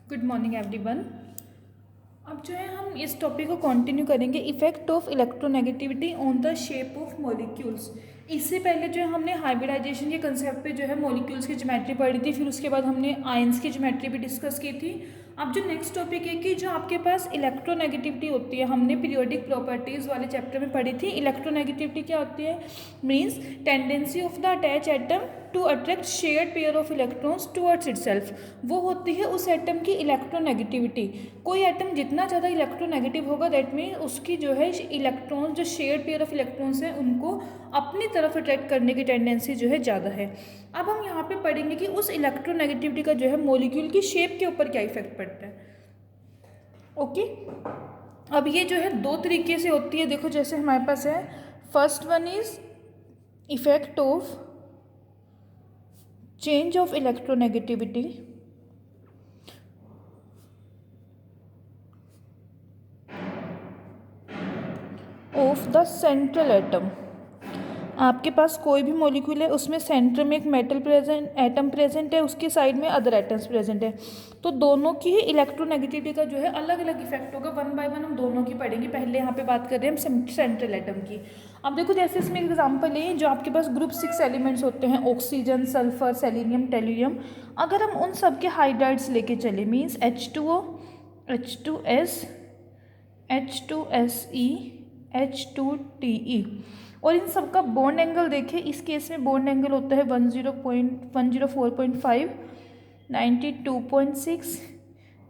Good morning everyone. अब जो है हम इस टॉपिक को कंटिन्यू करेंगे, effect of electronegativity on the shape of molecules. इससे पहले जो है हमने हाइब्रिडाइजेशन के कंसेप्ट पे जो है मॉलिक्यूल्स की ज्योमेट्री पढ़ी थी, फिर उसके बाद हमने आयंस की ज्योमेट्री भी डिस्कस की थी। अब जो नेक्स्ट टॉपिक है कि जो आपके पास इलेक्ट्रोनेगेटिविटी होती है, हमने पीरियोडिक प्रॉपर्टीज़ वाले चैप्टर में पढ़ी थी। इलेक्ट्रोनेगेटिविटी क्या होती है? Means tendency of the attach atom to attract shared pair of electrons towards itself. वो होती है उस एटम की इलेक्ट्रोनेगेटिविटी। कोई एटम जितना ज़्यादा इलेक्ट्रोनेगेटिव होगा दैट मीन उसकी जो है इलेक्ट्रॉन, जो शेयर्ड पेयर ऑफ इलेक्ट्रॉन्स हैं, उनको अपनी तरफ अट्रैक्ट करने की टेंडेंसी जो है ज़्यादा है। अब हम यहाँ पे पढ़ेंगे कि उस इलेक्ट्रोनेगेटिविटी का जो है मॉलिक्यूल की शेप के ऊपर क्या इफेक्ट पड़ता है। ओके, अब ये जो है दो तरीके से होती है। देखो जैसे हमारे पास है, first one is effect of change of electronegativity of the central atom। आपके पास कोई भी मॉलिक्यूल है, उसमें सेंटर में एक मेटल एटम प्रेजेंट है, उसके साइड में अदर एटम्स प्रेजेंट है, तो दोनों की ही इलेक्ट्रोनेगेटिविटी का जो है अलग अलग इफेक्ट होगा। वन बाय वन हम दोनों की पढ़ेंगे। पहले यहाँ पे बात कर रहे हैं हम सेंट्रल एटम की। अब देखो जैसे इसमें एग्जांपल है, जो आपके पास ग्रुप 6 एलिमेंट्स होते हैं, ऑक्सीजन, सल्फर, सेलेनियम, टेल्यूरियम। अगर हम उन सब के हाइड्राइड्स लेके चले, means H2O, H2S, H2Se, H2Te, और इन सब का बॉन्ड एंगल देखें। इस केस में बॉन्ड एंगल होता है 104.5, 92.6,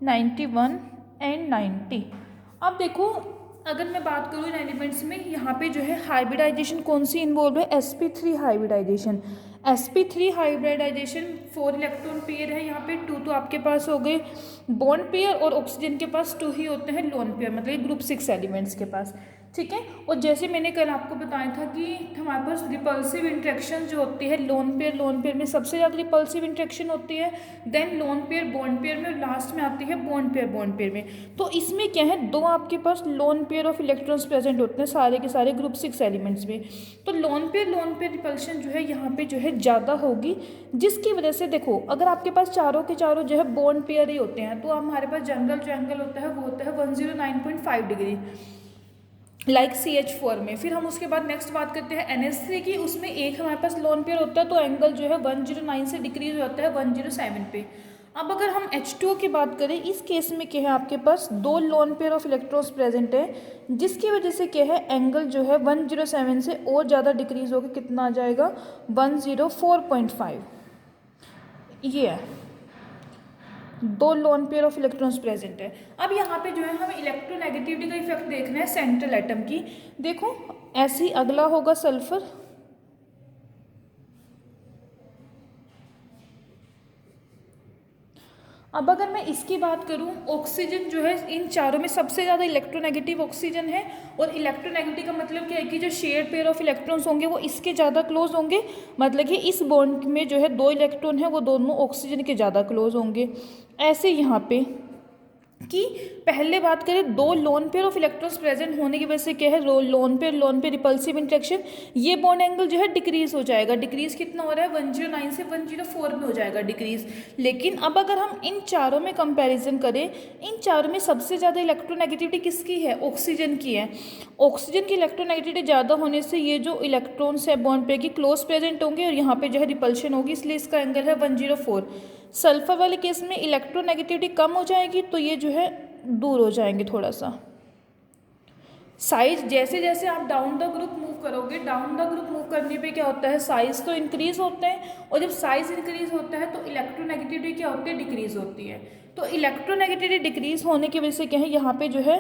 91 एंड 90। अब देखो अगर मैं बात करूँ इन एलिमेंट्स में, यहाँ पे जो है हाइब्रिडाइजेशन कौन सी इन्वॉल्व है? sp3 hybridisation. sp3 hybridisation 4 electron pair है, यहाँ पे 2 तो आपके पास हो गए बॉन्ड पेयर, और ऑक्सीजन के पास 2 ही होते हैं लोन पेयर, मतलब ग्रुप 6 एलिमेंट्स के पास। ठीक है, और जैसे मैंने कल आपको बताया था कि हमारे पास रिपल्सिव इंट्रैक्शन जो होती है लोन पेयर में सबसे ज़्यादा रिपल्सिव इंट्रैक्शन होती है, then lone pair bond pair में, और लास्ट में आती है बॉन्ड पेयर में। तो इसमें क्या है, दो आपके पास lone pair of electrons present होते हैं सारे के सारे ग्रुप 6 एलिमेंट्स में। तो लोन पेयर रिपल्शन जो है यहाँ पे जो है ज़्यादा होगी, जिसकी वजह से देखो अगर आपके पास चारों के चारों जो है बॉन्ड पेयर ही होते हैं, तो हमारे पास जनरल जो एंगल होता है वो होता है 109.5 डिग्री, लाइक CH4 में। फिर हम उसके बाद नेक्स्ट बात करते हैं NH3 की, उसमें एक हमारे पास लोन पेयर होता है, तो एंगल जो है 109 से डिक्रीज हो जाता है 107 पे। अब अगर हम H2O की बात करें, इस केस में क्या है, आपके पास 2 loan pair of electrons present है, जिसकी वजह से क्या है एंगल जो है 107 से और ज़्यादा डिक्रीज होकर कितना आ जाएगा, 104.5। ये है, 2 loan pair of electrons present है। अब यहाँ पे जो है हमें इलेक्ट्रोनेगेटिविटी का इफेक्ट देखना है सेंट्रल एटम की। देखो ऐसे ही अगला होगा सल्फर, अब अगर मैं इसकी बात करूं, ऑक्सीजन जो है इन चारों में सबसे ज़्यादा इलेक्ट्रोनेगेटिव ऑक्सीजन है, और इलेक्ट्रोनेगेटिव का मतलब क्या है कि जो शेयर्ड पेयर ऑफ इलेक्ट्रॉन्स होंगे वो इसके ज़्यादा क्लोज होंगे, मतलब कि इस बॉन्ड में जो है 2 इलेक्ट्रॉन है वो दोनों ऑक्सीजन के ज़्यादा क्लोज होंगे। ऐसे यहाँ पे कि पहले बात करें, 2 loan pair of electrons present होने की वजह से क्या है, लोन पेयर रिपल्सिव इंट्रैक्शन, ये बॉन्ड एंगल जो है डिक्रीज हो जाएगा। डिक्रीज कितना हो रहा है, 109 से 104 में हो जाएगा डिक्रीज। लेकिन अब अगर हम इन चारों में कंपैरिजन करें, इन चारों में सबसे ज़्यादा इलेक्ट्रोनेगेटिविटी किसकी है? ऑक्सीजन की है। ऑक्सीजन की इलेक्ट्रोनेगेटिविटी ज़्यादा होने से ये जो इलेक्ट्रॉन्स है बॉन्ड पेयर की क्लोज प्रेजेंट होंगे, और यहाँ पे जो है रिपल्शन होगी, इसलिए इसका एंगल है 104। सल्फर वाले केस में इलेक्ट्रोनेगेटिविटी कम हो जाएगी, तो ये जो है दूर हो जाएंगे थोड़ा सा। साइज जैसे जैसे आप डाउन द ग्रुप मूव करोगे, डाउन द ग्रुप मूव करने पे क्या होता है, साइज तो इंक्रीज होते हैं, और जब साइज इंक्रीज होता है तो इलेक्ट्रोनेगेटिविटी क्या होती है, डिक्रीज होती है। तो इलेक्ट्रोनेगेटिविटी डिक्रीज होने की वजह से क्या है, यहाँ पे जो है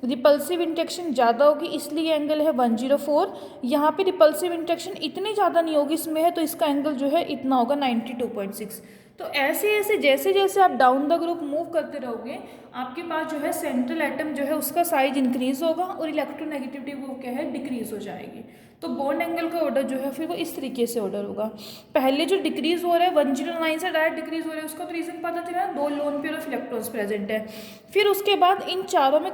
रिपल्सिव इंट्रैक्शन ज़्यादा होगी, इसलिए एंगल है 104। यहाँ पे रिपल्सिव इंट्रैक्शन इतनी ज़्यादा नहीं होगी इसमें है, तो इसका एंगल जो है इतना होगा 92.6। तो ऐसे ऐसे जैसे जैसे आप डाउन द ग्रुप मूव करते रहोगे, आपके पास जो है सेंट्रल एटम जो है उसका साइज इंक्रीज होगा, और इलेक्ट्रोनेगेटिविटी वो क्या है, डिक्रीज हो जाएगी। तो बॉन्ड एंगल का ऑर्डर जो है फिर वो इस तरीके से ऑर्डर होगा। पहले जो डिक्रीज हो रहा है 109 से डायरेक्ट डिक्रीज हो रहा है, उसका तो रीजन पता चला, 2 loan pair of electrons present है। फिर उसके बाद इन चारों में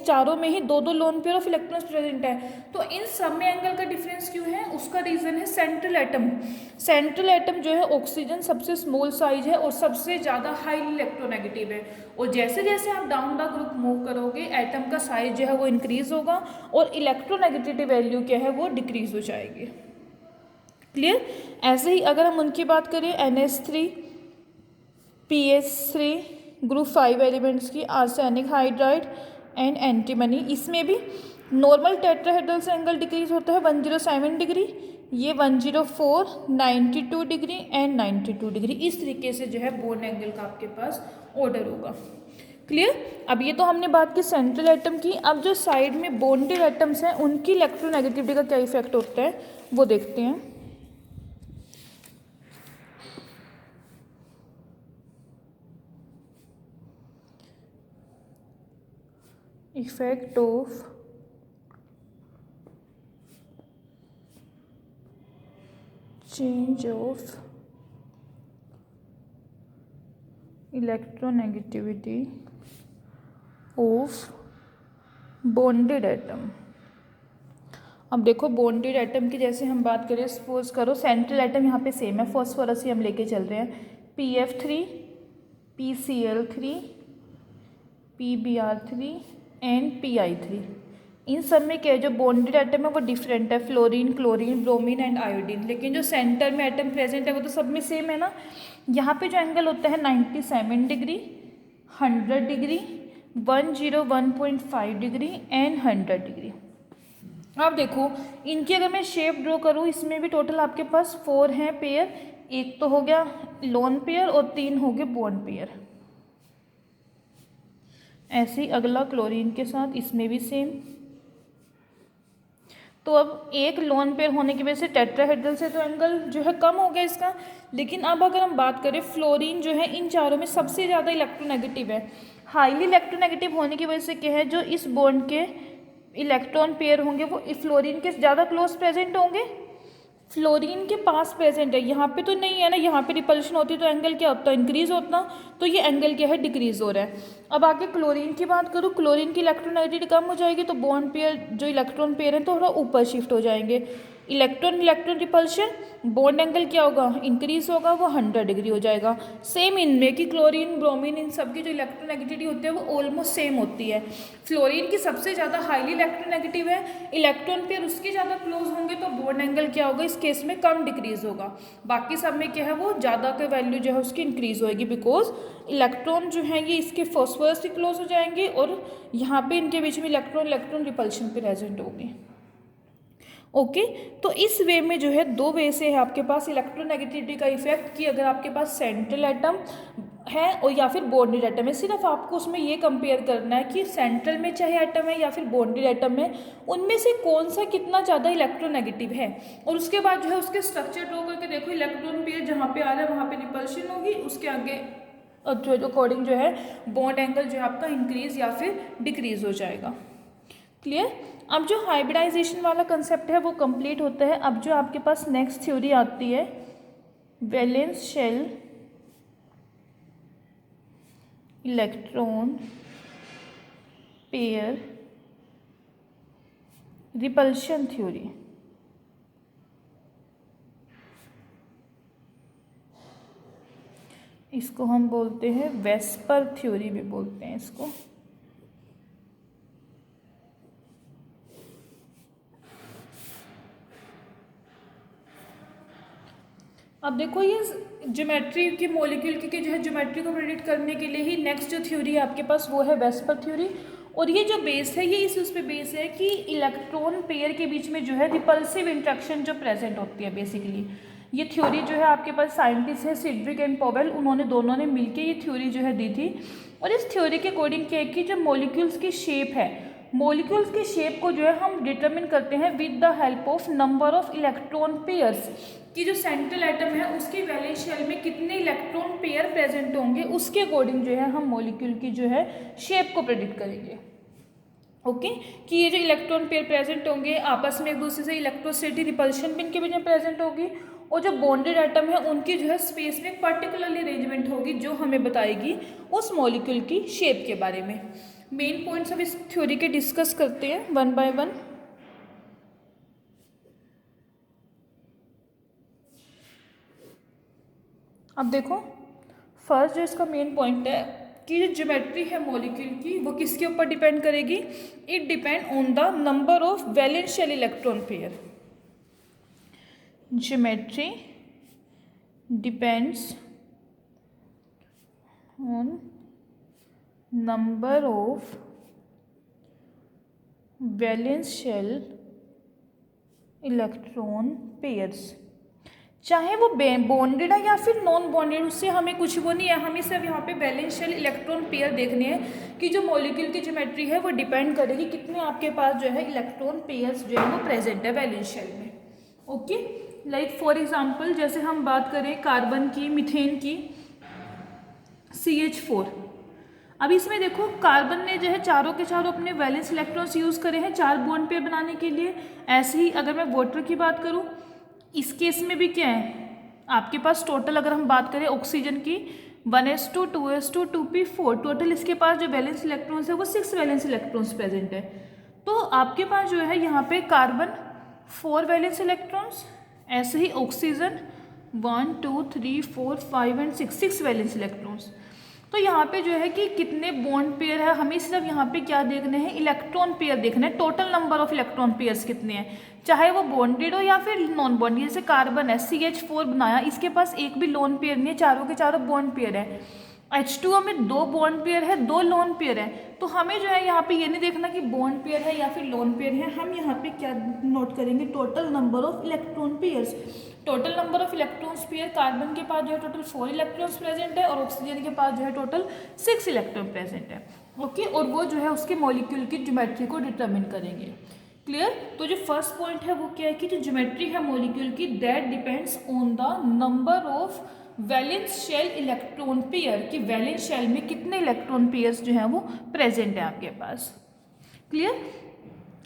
चारों में ही 2 loan pair of electrons present है। तो इन सब में एंगल का डिफरेंस क्यों है, उसका रीजन है सेंट्रल एटम। सेंट्रल एटम जो है ऑक्सीजन सबसे स्मॉल साइज है और सबसे ज़्यादा हाईली इलेक्ट्रोनेगेटिव है, और जैसे जैसे आप डाउन द ग्रुप मूव करोगे एटम का साइज जो है वो इंक्रीज होगा और इलेक्ट्रोनेगेटिविटी वैल्यू क्या है वो डिक्रीज हो जाएगी। क्लियर। ऐसे ही अगर हम उनकी बात करें NH3 PH3 ग्रुप 5 एलिमेंट्स की, आर्सेनिक हाइड्राइड एंड एंटीमनी, इसमें भी नॉर्मल टेट्राहेड्रल से एंगल डिक्रीज होता है 107 डिग्री, ये 104, 92 डिग्री एंड 92 डिग्री। इस तरीके से जो है बॉन्ड एंगल का आपके पास ऑर्डर होगा। क्लियर। अब ये तो हमने बात की सेंट्रल एटम की। अब जो साइड में बॉन्डेड एटम्स हैं उनकी इलेक्ट्रोनेगेटिविटी का क्या इफेक्ट होता है वो देखते हैं। Effect of change of electronegativity of bonded atom. अब देखो बॉन्डेड एटम की जैसे हम बात करें, सपोज करो सेंट्रल एटम यहाँ पे सेम है, फॉस्फोरस ही हम लेके चल रहे हैं, PF3 PCl3 PBr3 and PI3। इन सब में क्या है, जो बॉन्डेड एटम है वो डिफरेंट है, fluorine, chlorine, bromine and iodine, लेकिन जो सेंटर में एटम प्रेजेंट है वो तो सब में सेम है ना। यहाँ पे जो एंगल होता है 97 degree, 100 degree, 101.5 degree and 100 degree. अब देखो इनकी अगर मैं शेप ड्रॉ करूँ, इसमें भी टोटल आपके पास 4 हैं पेयर, एक तो हो गया लोन पेयर और 3 हो गए बॉन्ड पेयर। ऐसे ही अगला क्लोरीन के साथ, इसमें भी सेम। तो अब एक लोन पेयर होने की वजह से टेट्राहेड्रल से तो एंगल जो है कम हो गया इसका। लेकिन अब अगर हम बात करें, फ्लोरीन जो है इन चारों में सबसे ज़्यादा इलेक्ट्रोनेगेटिव है। हाईली इलेक्ट्रोनेगेटिव होने की वजह से क्या है, जो इस बॉन्ड के इलेक्ट्रॉन पेयर होंगे वो फ्लोरीन के ज़्यादा क्लोज प्रेजेंट होंगे, फ्लोरीन के पास प्रेजेंट है। यहाँ पे तो नहीं है ना, यहाँ पे रिपल्शन होती तो एंगल क्या होता, इंक्रीज होता, तो ये एंगल क्या है, डिक्रीज हो रहा है। अब आगे क्लोरीन की बात करूँ, क्लोरीन की इलेक्ट्रोनेगेटिविटी कम हो जाएगी तो बॉन्ड पेयर जो इलेक्ट्रॉन पेयर है थोड़ा ऊपर शिफ्ट हो जाएंगे। Electron electron repulsion, bond angle क्या होगा, इंक्रीज होगा, वो 100 डिग्री हो जाएगा। सेम इनमें कि क्लोरीन, ब्रोमीन, इन सब की जो इलेक्ट्रोनेगेटिविटी होती है वो ऑलमोस्ट सेम होती है। फ्लोरीन की सबसे ज़्यादा हाईली इलेक्ट्रोनेगेटिव है, इलेक्ट्रॉन पेयर उसके ज़्यादा क्लोज होंगे तो बॉन्ड एंगल क्या होगा, इस केस में कम डिक्रीज होगा। बाकी सब में क्या है, वो ज़्यादा का वैल्यू जो है उसकी इंक्रीज होएगी, बिकॉज इलेक्ट्रॉन जो है ये इसके फॉस्फोरस से क्लोज हो जाएंगे और यहाँ पे इनके बीच में इलेक्ट्रॉन इलेक्ट्रॉन रिपल्शन प्रेजेंट होगी। ओके तो इस वे में जो है 2 वे से है आपके पास इलेक्ट्रोनेगेटिविटी का इफेक्ट, कि अगर आपके पास सेंट्रल एटम है और या फिर बॉन्डेड एटम है, सिर्फ आपको उसमें ये कंपेयर करना है कि सेंट्रल में चाहे एटम है या फिर बॉन्डेड एटम है, उनमें से कौन सा कितना ज़्यादा इलेक्ट्रोनेगेटिव है। और उसके बाद जो है उसके स्ट्रक्चर ड्रॉ करके देखो, इलेक्ट्रॉन पेयर जहाँ पे आ रहा है वहाँ पे रिपल्शन होगी, उसके आगे जो अकॉर्डिंग जो है बॉन्ड एंगल जो है आपका इंक्रीज या फिर डिक्रीज हो जाएगा। क्लियर। अब जो हाइब्रिडाइजेशन वाला कंसेप्ट है वो कंप्लीट होता है। अब जो आपके पास नेक्स्ट थ्योरी आती है, valence shell electron pair repulsion theory. इसको हम बोलते हैं वेस्पर थ्योरी भी बोलते हैं इसको। अब देखो ये ज्योमेट्री की, मॉलिक्यूल की जो है ज्योमेट्री को प्रेडिक्ट करने के लिए ही नेक्स्ट जो थ्योरी है आपके पास वो है वेस्पर थ्योरी। और ये जो बेस है ये उस पे बेस है कि इलेक्ट्रॉन पेयर के बीच में जो है रिपल्सिव इंट्रैक्शन जो प्रेजेंट होती है बेसिकली। ये थ्योरी जो है आपके पास साइंटिस्ट है सिड्रिक एंड पॉवेल, उन्होंने दोनों ने मिलकर ये थ्योरी जो है दी थी। और इस थ्योरी के अकॉर्डिंग क्या है कि जो मॉलिक्यूल्स की शेप है, मॉलिक्यूल्स की शेप को जो है हम डिटरमिन करते हैं with the help of number of electron pairs, कि जो सेंट्रल एटम है उसके वैलेंस शेल में कितने इलेक्ट्रॉन पेयर प्रेजेंट होंगे, उसके अकॉर्डिंग जो है हम मॉलिक्यूल की जो है शेप को प्रेडिक्ट करेंगे। ओके कि ये जो इलेक्ट्रॉन पेयर प्रेजेंट होंगे आपस में एक दूसरे से इलेक्ट्रोस्टैटिक रिपल्शन भी इनके बीच में प्रेजेंट होगी, और जो बॉन्डेड एटम है उनकी जो है स्पेस में पर्टिकुलरली अरेंजमेंट होगी जो हमें बताएगी उस मॉलिक्यूल की शेप के बारे में। मेन पॉइंट्स अब इस थ्योरी के डिस्कस करते हैं वन बाय वन। अब देखो फर्स्ट जो इसका मेन पॉइंट है कि जो ज्योमेट्री है मॉलिक्यूल की वो किसके ऊपर डिपेंड करेगी, it depend on the number of valence shell electron pair. Geometry depends on number of valence shell electron pairs, चाहे वो बॉन्डेड है या फिर नॉन बॉन्डेड, उससे हमें कुछ वो नहीं है, हमें सिर्फ यहाँ पे वैलेंस शेल इलेक्ट्रॉन पेयर देखने हैं कि जो मॉलिक्यूल की ज्योमेट्री है वो डिपेंड करेगी कितने आपके पास जो है इलेक्ट्रॉन पेयर्स जो है वो प्रेजेंट है वैलेंस शेल में। ओके, लाइक फॉर एग्जांपल जैसे हम बात करें कार्बन की, मीथेन की, CH4। अब इसमें देखो कार्बन ने जो है चारों के चारों अपने वैलेंस इलेक्ट्रॉन्स यूज़ करे हैं 4 बॉन्ड पेयर बनाने के लिए। ऐसे ही अगर मैं वाटर की बात करूँ, इस केस में भी क्या है आपके पास टोटल अगर हम बात करें ऑक्सीजन की 1s2 2s2 2p4, टोटल इसके पास जो वैलेंस इलेक्ट्रॉन्स है वो 6 वैलेंस इलेक्ट्रॉन्स प्रेजेंट है। तो आपके पास जो है यहाँ पे कार्बन 4 वैलेंस इलेक्ट्रॉन्स, ऐसे ही ऑक्सीजन 1 2 3 4 5 एंड 6 वैलेंस इलेक्ट्रॉन्स। तो यहाँ पे जो है कि कितने बॉन्ड पेयर है, हमें सिर्फ यहाँ पे क्या देखने हैं, इलेक्ट्रॉन पेयर देखना है, total number of electron pairs कितने हैं, चाहे वो बॉन्डेड हो या फिर नॉन बॉन्डेड। जैसे कार्बन है CH4 बनाया, इसके पास एक भी लोन पेयर नहीं है, चारों के चारों बॉन्ड पेयर है। H2O में 2 बॉन्ड पेयर है, 2 लोन पेयर है। तो हमें जो है यहाँ पे ये नहीं देखना कि बॉन्ड पेयर है या फिर लोन पेयर है, हम यहाँ पे क्या नोट करेंगे, total number of electron pairs. Total number of electrons pair, carbon के पास जो है टोटल 4 इलेक्ट्रॉन्स प्रेजेंट है और ऑक्सीजन के पास जो है टोटल 6 इलेक्ट्रॉन प्रेजेंट है। ओके, और वो जो है उसके मॉलिक्यूल की ज्योमेट्री को डिटरमिन करेंगे। क्लियर। तो जो फर्स्ट पॉइंट है वो क्या है कि जो ज्योमेट्री है मॉलिक्यूल की that depends on the number of valence shell electron pair, कि वैलेंस शेल में कितने इलेक्ट्रॉन पेयर्स जो है वो प्रेजेंट है आपके पास। क्लियर।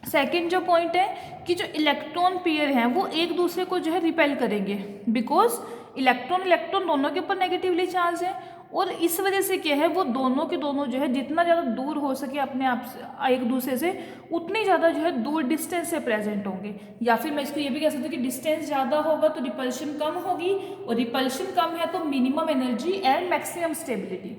सेकेंड जो पॉइंट है कि जो इलेक्ट्रॉन पेयर हैं वो एक दूसरे को जो है रिपेल करेंगे, बिकॉज इलेक्ट्रॉन इलेक्ट्रॉन दोनों के ऊपर नेगेटिवली चार्ज है, और इस वजह से क्या है वो दोनों के दोनों जो है जितना ज़्यादा दूर हो सके अपने आप से एक दूसरे से, उतनी ज़्यादा जो है दूर डिस्टेंस से प्रेजेंट होंगे। या फिर मैं इसको ये भी कह सकती हूँ कि डिस्टेंस ज़्यादा होगा तो रिपल्शन कम होगी, और रिपल्शन कम है तो minimum energy and maximum stability.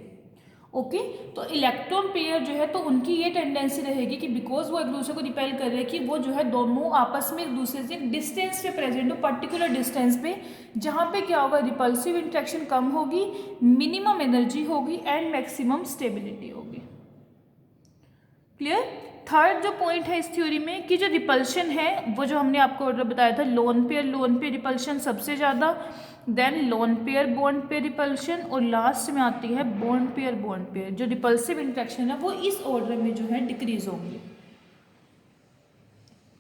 Okay, तो इलेक्ट्रॉन पेयर जो है तो उनकी ये टेंडेंसी रहेगी कि बिकॉज वो एक दूसरे को रिपेल कर रहे हैं कि वो जो है दोनों आपस में एक दूसरे से डिस्टेंस पे प्रेजेंट हो, पर्टिकुलर डिस्टेंस पे, जहाँ पे क्या होगा, रिपल्सिव इंट्रैक्शन कम होगी, मिनिमम एनर्जी होगी एंड मैक्सिमम स्टेबिलिटी होगी। क्लियर। थर्ड जो पॉइंट है इस थ्योरी में कि जो रिपल्शन है वो जो हमने आपको ऑर्डर बताया था, लोन पेयर रिपल्शन सबसे ज़्यादा, then lone pair bond pair repulsion, और लास्ट में आती है बॉन्ड पेयर जो रिपल्सिव इंट्रैक्शन है वो इस ऑर्डर में जो है डिक्रीज होंगी।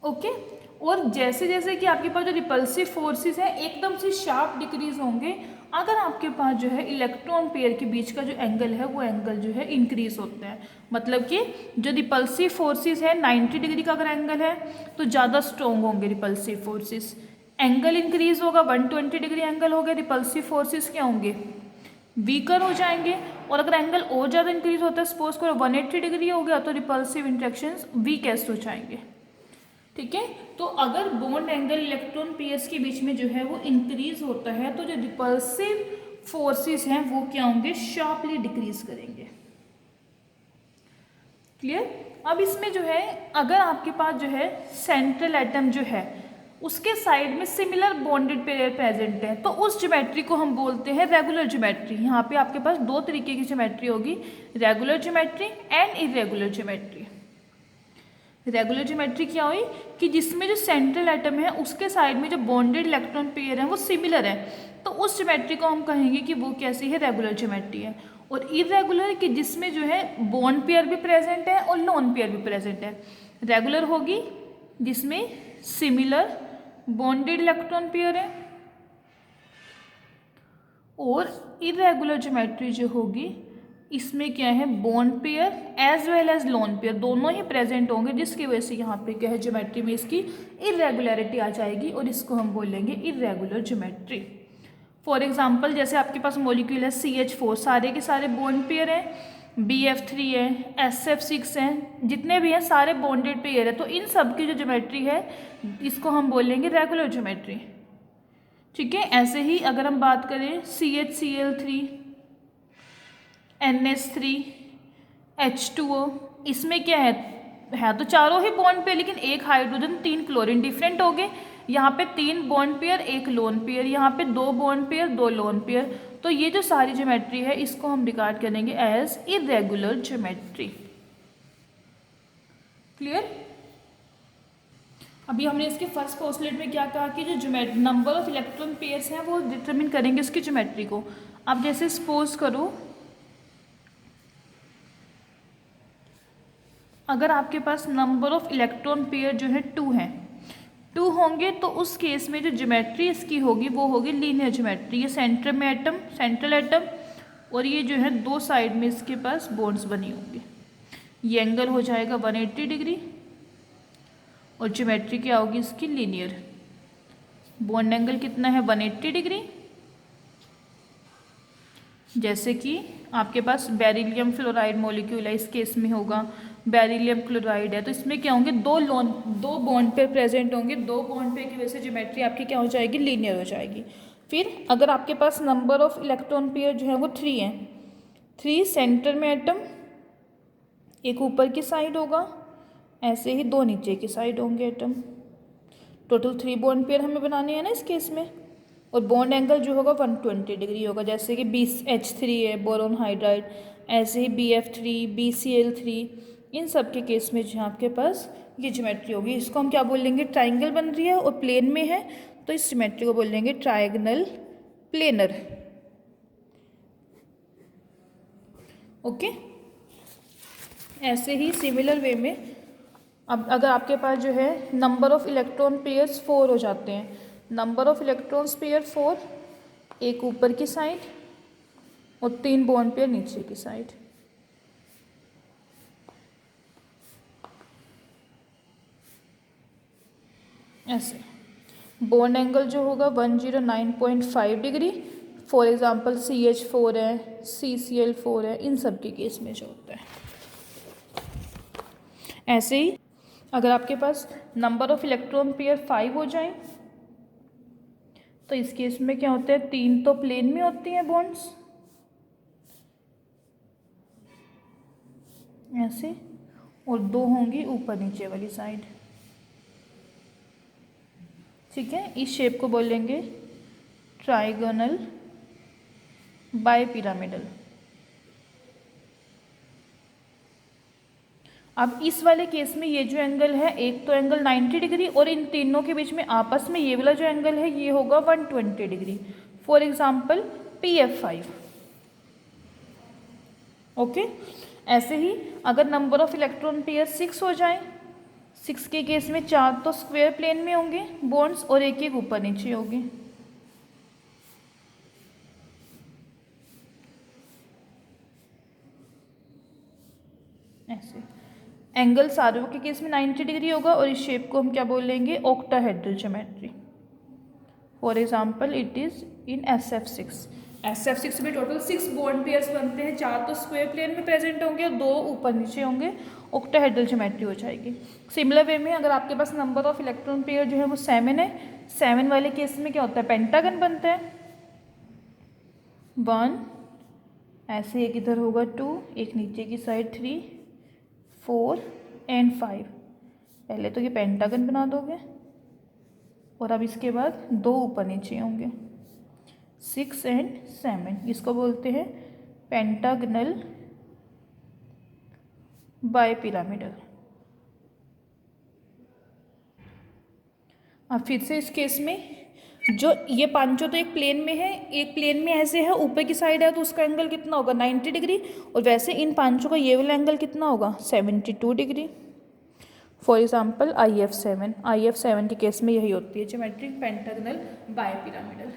ओके, और जैसे जैसे कि आपके पास जो रिपल्सिव फोर्सेस है एकदम से शार्प डिक्रीज होंगे अगर आपके पास जो है इलेक्ट्रॉन पेयर के बीच का जो एंगल है वो एंगल जो है इंक्रीज होता है। मतलब कि जो रिपल्सिव फोर्सेस है 90 डिग्री का अगर एंगल है तो ज़्यादा स्ट्रॉन्ग होंगे रिपल्सिव फोर्सेस, एंगल इंक्रीज होगा, 120 डिग्री एंगल हो गया, रिपल्सिव फोर्सेस क्या होंगे, वीकर हो जाएंगे। और अगर एंगल और ज़्यादा इंक्रीज होता है, सपोज करो 180 डिग्री हो गया, तो रिपल्सिव इंट्रैक्शंस वीकेस्ट हो जाएंगे। ठीक है, तो अगर बॉन्ड एंगल इलेक्ट्रॉन पेयर्स के बीच में जो है वो इंक्रीज होता है तो जो रिपल्सिव फोर्सेस हैं वो क्या होंगे, शार्पली डिक्रीज करेंगे। क्लियर। अब इसमें जो है अगर आपके पास जो है सेंट्रल एटम जो है उसके साइड में सिमिलर बॉन्डेड पेयर प्रेजेंट है तो उस ज्योमेट्री को हम बोलते हैं रेगुलर ज्योमेट्री। यहाँ पे आपके पास 2 तरीके की ज्योमेट्री होगी, regular geometry and irregular geometry. Regular geometry क्या हुई कि जिसमें जो सेंट्रल एटम है उसके साइड में जो बॉन्डेड इलेक्ट्रॉन पेयर है वो सिमिलर है, तो उस ज्योमेट्री को हम कहेंगे कि वो कैसी है, रेगुलर ज्योमेट्री है। और इरेगुलर कि जिसमें जो है बॉन्ड पेयर भी प्रेजेंट है और लोन पेयर भी प्रेजेंट है। रेगुलर होगी जिसमें सिमिलर बॉन्डेड इलेक्ट्रॉन पेयर है, और इरेगुलर ज्योमेट्री जो होगी इसमें क्या है, bond pair as well as lone pair दोनों ही प्रेजेंट होंगे, जिसकी वजह से यहाँ पे क्या है, ज्योमेट्री में इसकी इरेगुलरिटी आ जाएगी और इसको हम बोलेंगे इरेगुलर ज्योमेट्री। फॉर एग्जांपल जैसे आपके पास मॉलिक्यूल है CH4, सारे के सारे बॉन्ड पेयर हैं, BF3 है, SF6 है, जितने भी हैं सारे बॉन्डेड पेयर है, तो इन सब की जो ज्योमेट्री है इसको हम बोलेंगे रेगुलर ज्योमेट्री। ठीक है, ऐसे ही अगर हम बात करें CHCl3, NH3, H2O, इसमें क्या है तो चारों ही बॉन्ड पेयर, लेकिन एक हाइड्रोजन 3 क्लोरीन, डिफरेंट हो गए। यहाँ पे 3 बॉन्ड पेयर 1 लोन पेयर, यहाँ पे 2 बॉन्ड पेयर 2 लोन पेयर। तो ये जो सारी ज्योमेट्री है इसको हम रिगार्ड करेंगे एज इरेगुलर ज्योमेट्री। क्लियर? अभी हमने इसके फर्स्ट पोस्टलेट में क्या कहा कि जो नंबर ऑफ इलेक्ट्रॉन पेयर्स हैं वो डिटरमिन करेंगे इसकी ज्योमेट्री को। अब जैसे सपोज करो अगर आपके पास नंबर ऑफ इलेक्ट्रॉन पेयर जो है 2 है, 2 होंगे, तो उस केस में जो ज्योमेट्री इसकी होगी वो होगी लीनियर ज्योमेट्री। ये सेंटर में एटम, सेंट्रल एटम, और ये जो है 2 साइड में इसके पास बॉन्ड्स बनी होंगी। ये एंगल हो जाएगा 180 डिग्री और ज्योमेट्री क्या होगी इसकी लीनियर। बॉन्ड एंगल कितना है 180 डिग्री। जैसे कि आपके पास बेरिलियम फ्लोराइड मॉलिक्यूल है, इस केस में होगा बेरिलियम क्लोराइड है, तो इसमें क्या होंगे 2 बॉन्ड पेयर प्रेजेंट होंगे। 2 बॉन्ड पेयर की वजह से ज्योमेट्री आपकी क्या हो जाएगी, लीनियर हो जाएगी। फिर अगर आपके पास नंबर ऑफ इलेक्ट्रॉन पेयर जो है वो 3 है, 3 सेंटर में एटम, एक ऊपर की साइड होगा, ऐसे ही 2 नीचे की साइड होंगे एटम। टोटल 3 बॉन्ड पेयर हमें बनाने हैं ना इस केस में, और बॉन्ड एंगल जो होगा 120 डिग्री होगा। जैसे कि BH3 है बोरोन हाइड्राइड, ऐसे ही BF3, BCl3, इन सब के केस में जो आपके पास ये ज्योमेट्री होगी। इसको हम क्या बोलेंगे, ट्राइंगल बन रही है और प्लेन में है, तो इस ज्योमेट्री को बोलेंगे ट्राइगोनल प्लेनर। ओके, ऐसे ही सिमिलर वे में अब अगर आपके पास जो है नंबर ऑफ इलेक्ट्रॉन पेयर्स 4 हो जाते हैं, नंबर ऑफ इलेक्ट्रॉन्स पेयर 4, एक ऊपर की साइड और 3 बॉन्ड पेयर नीचे की साइड। ऐसे बॉन्ड एंगल जो होगा 109.5 डिग्री। फॉर एग्जांपल CH4 है, CCl4 है, इन सब के केस में जो होता है। ऐसे ही अगर आपके पास नंबर ऑफ इलेक्ट्रॉन पेयर 5 हो जाए, तो इस केस में क्या होता है, 3 तो प्लेन में होती हैं बॉन्ड्स ऐसे, और 2 होंगी ऊपर नीचे वाली साइड। ठीक है, इस शेप को बोलेंगे ट्राइगोनल बाइपिरामिडल। अब इस वाले केस में ये जो एंगल है, एक तो एंगल 90 डिग्री और इन तीनों के बीच में आपस में ये वाला जो एंगल है ये होगा 120 degree. For example PF5। Okay, ऐसे ही अगर नंबर ऑफ इलेक्ट्रॉन पेयर 6 हो जाए, 6 के केस में 4 तो स्क्वायर प्लेन में होंगे बॉन्ड्स और एक एक ऊपर नीचे होंगे। ऐसे एंगल सारों के केस में 90 डिग्री होगा और इस शेप को हम क्या बोलेंगे, octahedral geometry. For example it is in SF6। SF6 में टोटल 6 बॉन्ड पेयर्स बनते हैं, 4 तो स्क्वायर प्लेन में प्रेजेंट होंगे और 2 ऊपर नीचे होंगे, ऑक्टाहेड्रल ज्योमेट्री हो जाएगी। सिमिलर वे में अगर आपके पास नंबर ऑफ इलेक्ट्रॉन पेयर जो है वो 7 है, 7 वाले केस में क्या होता है, पेंटागन बनता है। 1 ऐसे, एक इधर होगा 2, एक नीचे की साइड 3, 4 एंड 5। पहले तो ये पेंटागन बना दोगे और अब इसके बाद 2 ऊपर नीचे होंगे 6 एंड 7। इसको बोलते हैं पेंटागनल बाइपिरामिडल। अब फिर से इस केस में जो ये पांचों तो एक प्लेन में है, एक प्लेन में ऐसे है, ऊपर की साइड है, तो उसका एंगल कितना होगा 90 डिग्री, और वैसे इन पांचों का ये वाला एंगल कितना होगा 72 डिग्री। फॉर एग्जांपल IF7 के केस में यही होती है ज्योमेट्री पेंटागनल बाइपिरामिडल।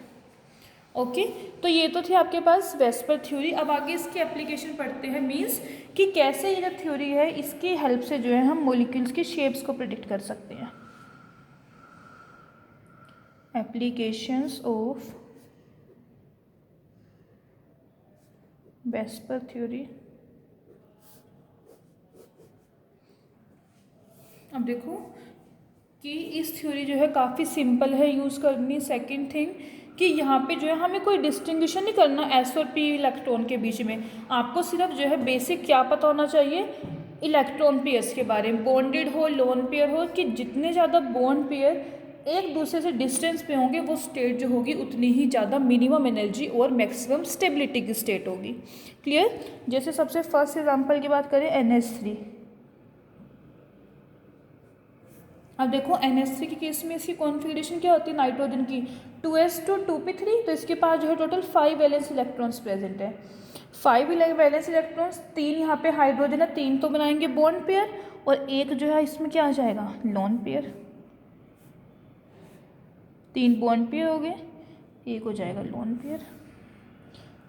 ओके, तो ये तो थी आपके पास वेस्पर थ्योरी। अब आगे इसकी एप्लीकेशन पढ़ते हैं, मीन्स कि कैसे ये जो थ्योरी है इसकी हेल्प से जो है हम मॉलिक्यूल्स की शेप्स को प्रिडिक्ट कर सकते हैं। Applications of VSEPR theory. अब देखो कि इस थ्योरी जो है काफ़ी सिंपल है यूज़ करनी। सेकंड थिंग कि यहाँ पे जो है हमें कोई डिस्टिंग्विशन नहीं करना एस और पी इलेक्ट्रॉन के बीच में। आपको सिर्फ जो है बेसिक क्या पता होना चाहिए इलेक्ट्रॉन पेयर्स के बारे में, बॉन्डेड हो लोन पेयर हो, कि जितने ज़्यादा बॉन्ड पेयर एक दूसरे से डिस्टेंस पे होंगे वो स्टेट जो होगी उतनी ही ज़्यादा मिनिमम एनर्जी और मैक्सिमम स्टेबिलिटी की स्टेट होगी। क्लियर। जैसे सबसे फर्स्ट एग्जांपल की बात करें NH3। अब देखो NH3 के केस में इसकी कॉन्फ़िगरेशन क्या होती है नाइट्रोजन की 2s2 2p3, तो इसके पास जो है टोटल 5 वैलेंस इलेक्ट्रॉन्स प्रेजेंट है। 5 वैलेंस इलेक्ट्रॉन्स, 3 यहाँ पे हाइड्रोजन है, 3 तो बनाएंगे बॉन्ड पेयर और एक जो है इसमें क्या आ जाएगा लोन पेयर। 3 बॉन्ड पेयर हो गए, एक हो जाएगा लोन पेयर।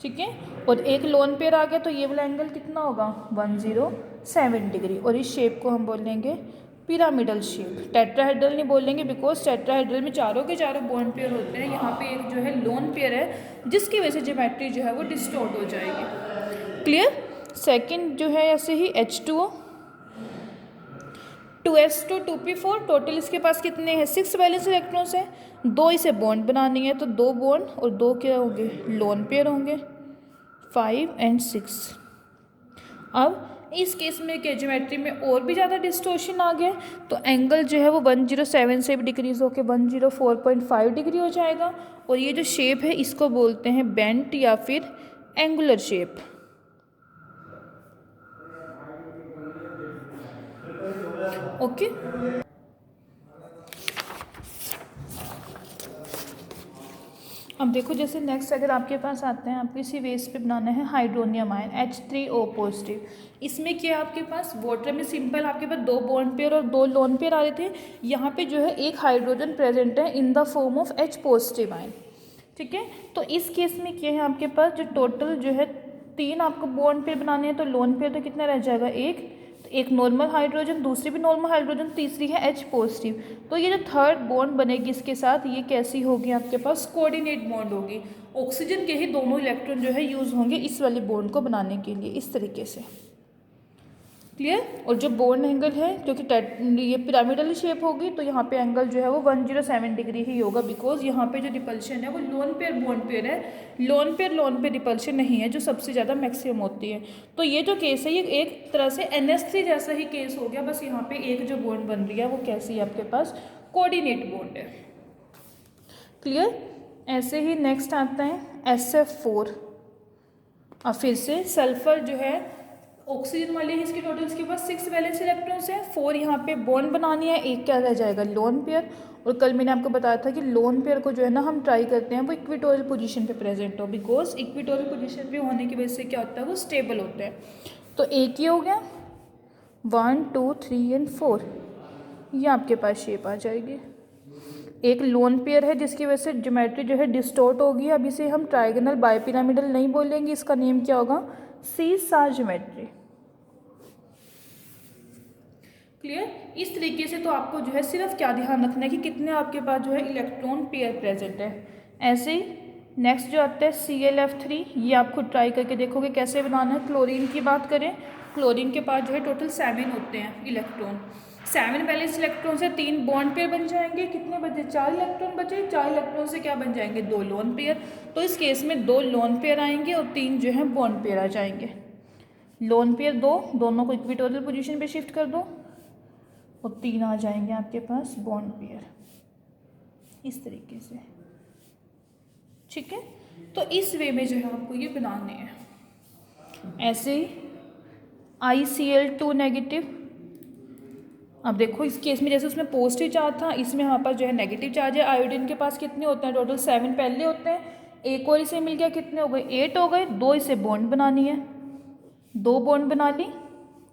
ठीक है, और एक लोन पेयर आ गया तो ये वाला एंगल कितना होगा 107 डिग्री, और इस शेप को हम बोलेंगे पिरामिडल शेप। टेट्राहेड्रल नहीं बोलेंगे बिकॉज टेट्राहेड्रल में चारों के चारों बॉन्ड पेयर होते हैं, यहाँ पे एक जो है लोन पेयर है जिसकी वजह से ज्योमेट्री जो है वो डिस्टॉर्ट हो जाएगी। क्लियर। सेकंड जो है ऐसे ही H2O 2s2 2p4, टोटल इसके पास कितने हैं 6 वैलेंस इलेक्ट्रॉन्स हैं, 2 इसे बॉन्ड बनानी है तो 2 बॉन्ड और 2 क्या होंगे लोन पेयर होंगे 5 और 6। अब इस केस में क्या ज्योमेट्री में और भी ज़्यादा डिस्टोर्शन आ गया तो एंगल जो है वो 107 से भी डिक्रीज होकर 104.5 डिग्री हो जाएगा, और ये जो शेप है इसको बोलते हैं बेंट या फिर एंगुलर शेप। ओके। अब देखो जैसे नेक्स्ट अगर आपके पास आते हैं, आपको इसी बेस पे बनाना है हाइड्रोनियम आयन H3O पॉजिटिव। इसमें क्या है आपके पास वाटर में सिंपल आपके पास 2 बॉन्ड पेयर और 2 लोन पेयर आ रहे थे, यहाँ पे जो है एक हाइड्रोजन प्रेजेंट है in the form of H positive ion. ठीक है, तो इस केस में क्या है आपके पास जो टोटल जो है 3 आपको बॉन्ड पेयर बनाने हैं, तो लोन पेयर तो कितना रह जाएगा एक नॉर्मल हाइड्रोजन, दूसरी भी नॉर्मल हाइड्रोजन, तीसरी है H पॉजिटिव। तो ये जो थर्ड बॉन्ड बनेगी इसके साथ ये कैसी होगी आपके पास कोऑर्डिनेट बॉन्ड होगी। ऑक्सीजन के ही दोनों इलेक्ट्रॉन जो है यूज़ होंगे इस वाले बॉन्ड को बनाने के लिए इस तरीके से। क्लियर। और जो बॉन्ड एंगल है क्योंकि ये पिरामिडल शेप होगी तो यहाँ पे एंगल जो है वो 107 डिग्री ही होगा, बिकॉज यहाँ पे जो रिपल्शन है वो लोन पेयर बॉन्ड पेयर है, लोन पेयर रिपल्शन नहीं है जो सबसे ज़्यादा मैक्सिमम होती है। तो ये जो केस है ये एक तरह से NH3 जैसा ही केस हो गया, बस यहाँ पे एक जो बॉन्ड बन रही है वो कैसी है आपके पास कोऑर्डिनेट बॉन्ड है। क्लियर। ऐसे ही नेक्स्ट आता है SF4। अब फिर से सल्फर जो है ऑक्सीजन वाली है, इसकी टोटल इसके पास 6 वैलेंस इलेक्ट्रॉन्स हैं, 4 यहाँ पे बॉन्ड बनानी है, एक क्या रह जाएगा लोन पेयर। और कल मैंने आपको बताया था कि लोन पेयर को जो है ना हम ट्राई करते हैं वो इक्विटोरियल पोजीशन पे प्रेजेंट हो, बिकॉज इक्विटोरियल पोजीशन पे होने की वजह से क्या होता है वो स्टेबल होते हैं। तो एक ही हो गया 1 2 3 और 4, ये आपके पास शेप आ जाएगी। एक लोन पेयर है जिसकी वजह से ज्योमेट्री जो है डिस्टॉर्ट होगी। अब इसे हम ट्राइगोनल बायपिरामिडल नहीं बोलेंगे, इसका नेम क्या होगा सीसा ज्योमेट्री। क्लियर। इस तरीके से तो आपको जो है सिर्फ क्या ध्यान रखना है कि कितने आपके पास जो है इलेक्ट्रॉन पेयर प्रेजेंट है। ऐसे ही नेक्स्ट जो आता है ClF3, ये आप खुद ट्राई करके देखोगे कैसे बनाना है। क्लोरीन की बात करें, क्लोरीन के पास जो है टोटल 7 होते हैं इलेक्ट्रॉन, 7 वैलेंस इलेक्ट्रॉन से 3 बॉन्ड पेयर बन जाएंगे, कितने बचे 4 इलेक्ट्रॉन बचे, 4 इलेक्ट्रॉन से क्या बन जाएंगे 2 लोन पेयर। तो इस केस में 2 लोन पेयर आएंगे और 3 जो है बॉन्ड पेयर आ जाएंगे। लोन पेयर 2 दोनों को इक्विटोरियल पोजीशन पे शिफ्ट कर दो और 3 आ जाएंगे आपके पास बॉन्ड पेयर इस तरीके से। ठीक है, तो इस वे में जो है आपको ये बनाने हैं। ऐसे ही ICl2 नेगेटिव। अब देखो इस केस में जैसे उसमें पॉजिटिव चार्ज था, इसमें हमारे पास जो है नेगेटिव चार्ज है। आयोडीन के पास कितने होते हैं टोटल 7 पहले होते हैं, एक और इसे मिल गया, कितने हो गए 8 हो गए, 2 इसे बॉन्ड बनानी है, 2 बॉन्ड बना ली।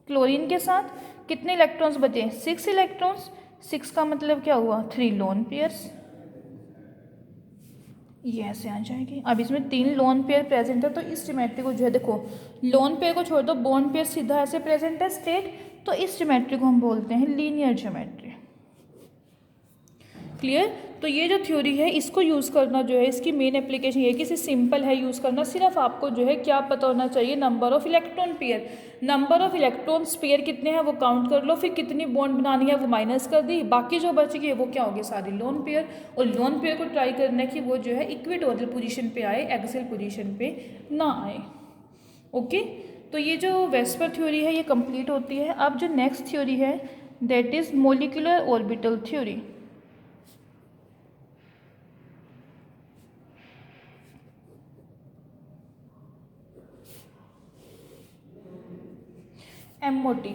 क्लोरीन के साथ कितने इलेक्ट्रॉन्स बचे 6 इलेक्ट्रॉन्स, 6 का मतलब क्या हुआ 3 लोन पेयर्स, ये ऐसे आ जाएगी। अब इसमें 3 लोन पेयर प्रेजेंट है, तो इस ज्योमेट्री को जो है देखो, लोन पेयर को छोड़ दो, बॉन्ड पेयर सीधा ऐसे प्रेजेंट है स्ट्रेट, तो इस ज्योमेट्री को हम बोलते हैं लीनियर ज्योमेट्री। क्लियर। तो ये जो थ्योरी है इसको यूज़ करना जो है, इसकी मेन एप्लीकेशन ये है कि इसे सिंपल है यूज़ करना। सिर्फ आपको जो है क्या पता होना चाहिए, number of electron pair, number of electrons pair कितने हैं वो काउंट कर लो, फिर कितनी बॉन्ड बनानी है वो माइनस कर दी, बाकी जो बचेगी वो क्या होगी, सारी लोन पेयर। और लोन पेयर को ट्राई करना है कि वो जो है इक्वेटोरियल पोजीशन पे आए, एक्सियल पोजीशन पे ना आए। ओके, तो ये जो वेस्पर थ्योरी है ये कंप्लीट होती है। अब जो नेक्स्ट थ्योरी है that is molecular orbital theory. MOT।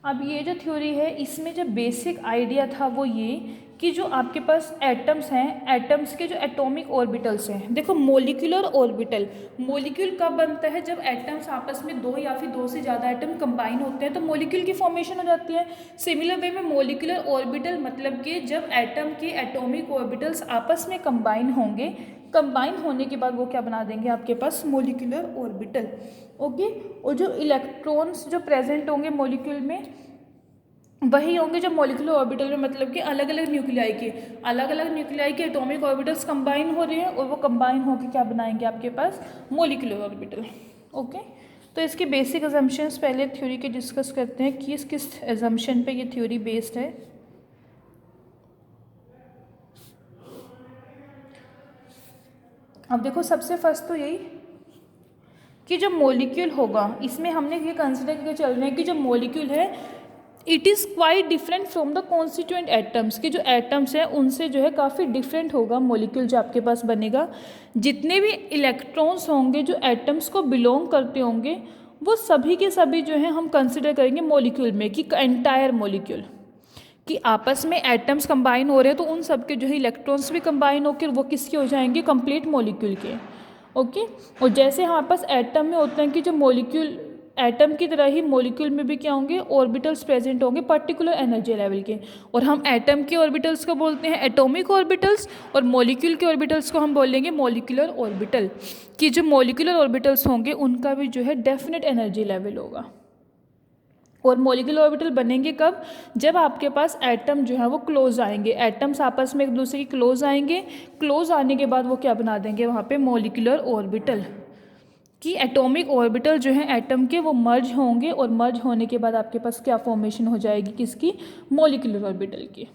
अब ये जो थ्योरी है इसमें जो बेसिक आइडिया था वो ये कि जो आपके पास एटम्स हैं, एटम्स के जो एटॉमिक ऑर्बिटल्स हैं, देखो मोलिकुलर ऑर्बिटल, मोलिक्यूल कब बनता है, जब एटम्स आपस में दो या फिर दो से ज़्यादा एटम कंबाइन होते हैं तो मोलिक्यूल की फॉर्मेशन हो जाती है। सिमिलर वे में मोलिकुलर ऑर्बिटल मतलब कि जब एटम के एटॉमिक ऑर्बिटल्स आपस में कंबाइन होंगे, कंबाइन होने के बाद वो क्या बना देंगे आपके पास, मोलिकुलर ऑर्बिटल। ओके, और जो इलेक्ट्रॉन्स जो प्रेजेंट होंगे मोलिक्यूल में वही होंगे जो मोलिकुलर ऑर्बिटल में, मतलब कि अलग अलग न्यूक्लियाई के एटॉमिक ऑर्बिटल्स कंबाइन हो रहे हैं और वो कंबाइन होकर क्या बनाएंगे आपके पास, मोलिकुलर ऑर्बिटल। ओके, तो इसके बेसिक अजम्पशंस पहले थ्योरी के डिस्कस करते हैं कि किस अजम्पशन पे ये थ्योरी बेस्ड है। अब देखो सबसे फर्स्ट तो यही कि जो मॉलिक्यूल होगा इसमें हमने ये कंसिडर करके चल रहे हैं कि जो मॉलिक्यूल है it is quite different from the constituent atoms, के जो एटम्स हैं उनसे जो है काफ़ी डिफरेंट होगा मॉलिक्यूल जो आपके पास बनेगा। जितने भी इलेक्ट्रॉन्स होंगे जो एटम्स को बिलोंग करते होंगे वो सभी के सभी जो है हम कंसिडर करेंगे मॉलिक्यूल में, कि एंटायर मॉलिक्यूल कि आपस में एटम्स कंबाइन हो रहे हैं तो उन सब के जो है इलेक्ट्रॉन्स भी कंबाइन होकर वो किसके हो जाएंगे, कंप्लीट मॉलिक्यूल के। ओके, और जैसे हमारे पास एटम में होते हैं कि जो मॉलिक्यूल, एटम की तरह ही मॉलिक्यूल में भी क्या होंगे, ऑर्बिटल्स प्रेजेंट होंगे पर्टिकुलर एनर्जी लेवल के, और हम एटम के ऑर्बिटल्स को बोलते हैं एटॉमिक ऑर्बिटल्स और मॉलिक्यूल के ऑर्बिटल्स को हम बोलेंगे मॉलिक्यूलर ऑर्बिटल, कि जो मॉलिक्यूलर ऑर्बिटल्स होंगे उनका भी जो है डेफिनेट एनर्जी लेवल होगा। और मॉलिक्यूलर ऑर्बिटल बनेंगे कब, जब आपके पास एटम जो है वो क्लोज आएंगे, एटम्स आपस में एक दूसरे की क्लोज आएंगे, क्लोज आने के बाद वो क्या बना देंगे वहाँ पे मॉलिक्यूलर ऑर्बिटल, कि एटॉमिक ऑर्बिटल जो है एटम के वो मर्ज होंगे और मर्ज होने के बाद आपके पास क्या फॉर्मेशन हो जाएगी, किसकी, मॉलिक्यूलर ऑर्बिटल की।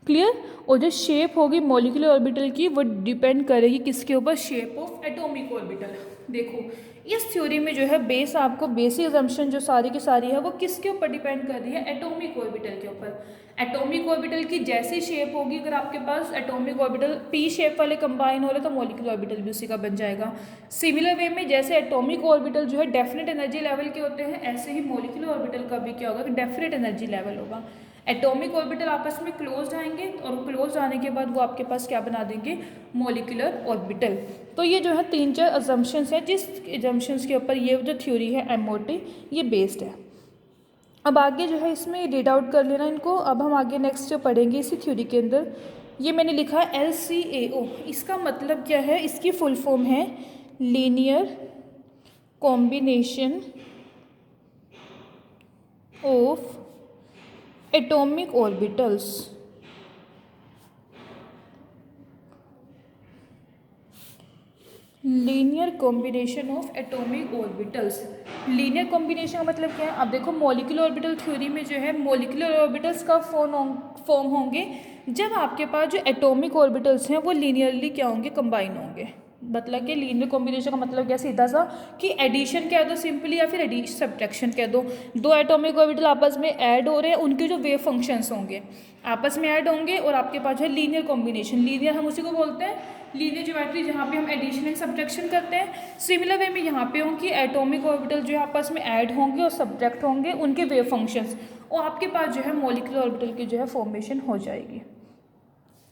क्लियर। और जो शेप होगी मॉलिक्यूलर ऑर्बिटल की वो डिपेंड करेगी किसके ऊपर, शेप ऑफ एटॉमिक ऑर्बिटल। देखो इस थ्योरी में जो है बेस आपको बेसिक असम्पशन जो सारी की सारी है वो किसके ऊपर डिपेंड कर रही है, एटॉमिक ऑर्बिटल के ऊपर। एटॉमिक ऑर्बिटल की जैसी शेप होगी, अगर आपके पास एटॉमिक ऑर्बिटल पी शेप वाले कंबाइन हो रहे तो मॉलिक्यूलर ऑर्बिटल भी उसी का बन जाएगा। सिमिलर वे में जैसे एटॉमिक ऑर्बिटल जो है डेफिनेट एनर्जी लेवल के होते हैं, ऐसे ही मॉलिक्यूलर ऑर्बिटल का भी क्या होगा, डेफिनेट एनर्जी लेवल होगा। एटॉमिक ऑर्बिटल आपस में क्लोज आएंगे और क्लोज आने के बाद वो आपके पास क्या बना देंगे, मॉलिक्यूलर ऑर्बिटल। तो ये जो है 3-4 अजम्पशंस हैं जिस अजम्पशंस के ऊपर ये जो थ्योरी है MOT ये बेस्ड है। अब आगे जो है इसमें रीड आउट कर लेना इनको। अब हम आगे नेक्स्ट जो पढ़ेंगे इसी थ्योरी के अंदर, ये मैंने लिखा है LCAO। इसका मतलब क्या है, इसकी फुल फॉर्म है linear combination of atomic orbitals. Linear combination of atomic orbitals. Linear combination का मतलब क्या है, अब देखो मॉलिक्यूलर ऑर्बिटल थ्योरी में जो है मॉलिक्यूलर ऑर्बिटल्स का फॉर्म होंगे जब आपके पास जो एटॉमिक ऑर्बिटल्स हैं वो लीनियरली क्या होंगे, कंबाइन होंगे। मतलब कि लीनियर कॉम्बिनेशन का मतलब क्या, सीधा सा कि एडिशन कह दो सिंपली, या फिर एडिशन सब्ट्रैक्शन कह दो। दो एटॉमिक ऑर्बिटल आपस में ऐड हो रहे हैं, उनके जो वेव फंक्शंस होंगे आपस में ऐड होंगे और आपके पास जो है लीनियर कॉम्बिनेशन, लीनियर हम उसी को बोलते हैं लीनियर ज्योमेट्री, जहाँ पे हम एडिशन एंड सब्ट्रैक्शन करते हैं। सिमिलर वे में यहाँ पे हो कि एटॉमिक ऑर्बिटल जो है आपस में ऐड होंगे और सब्ट्रैक्ट होंगे उनके वेव फंक्शंस, और आपके पास जो है मॉलिक्यूलर ऑर्बिटल की जो है फॉर्मेशन हो जाएगी।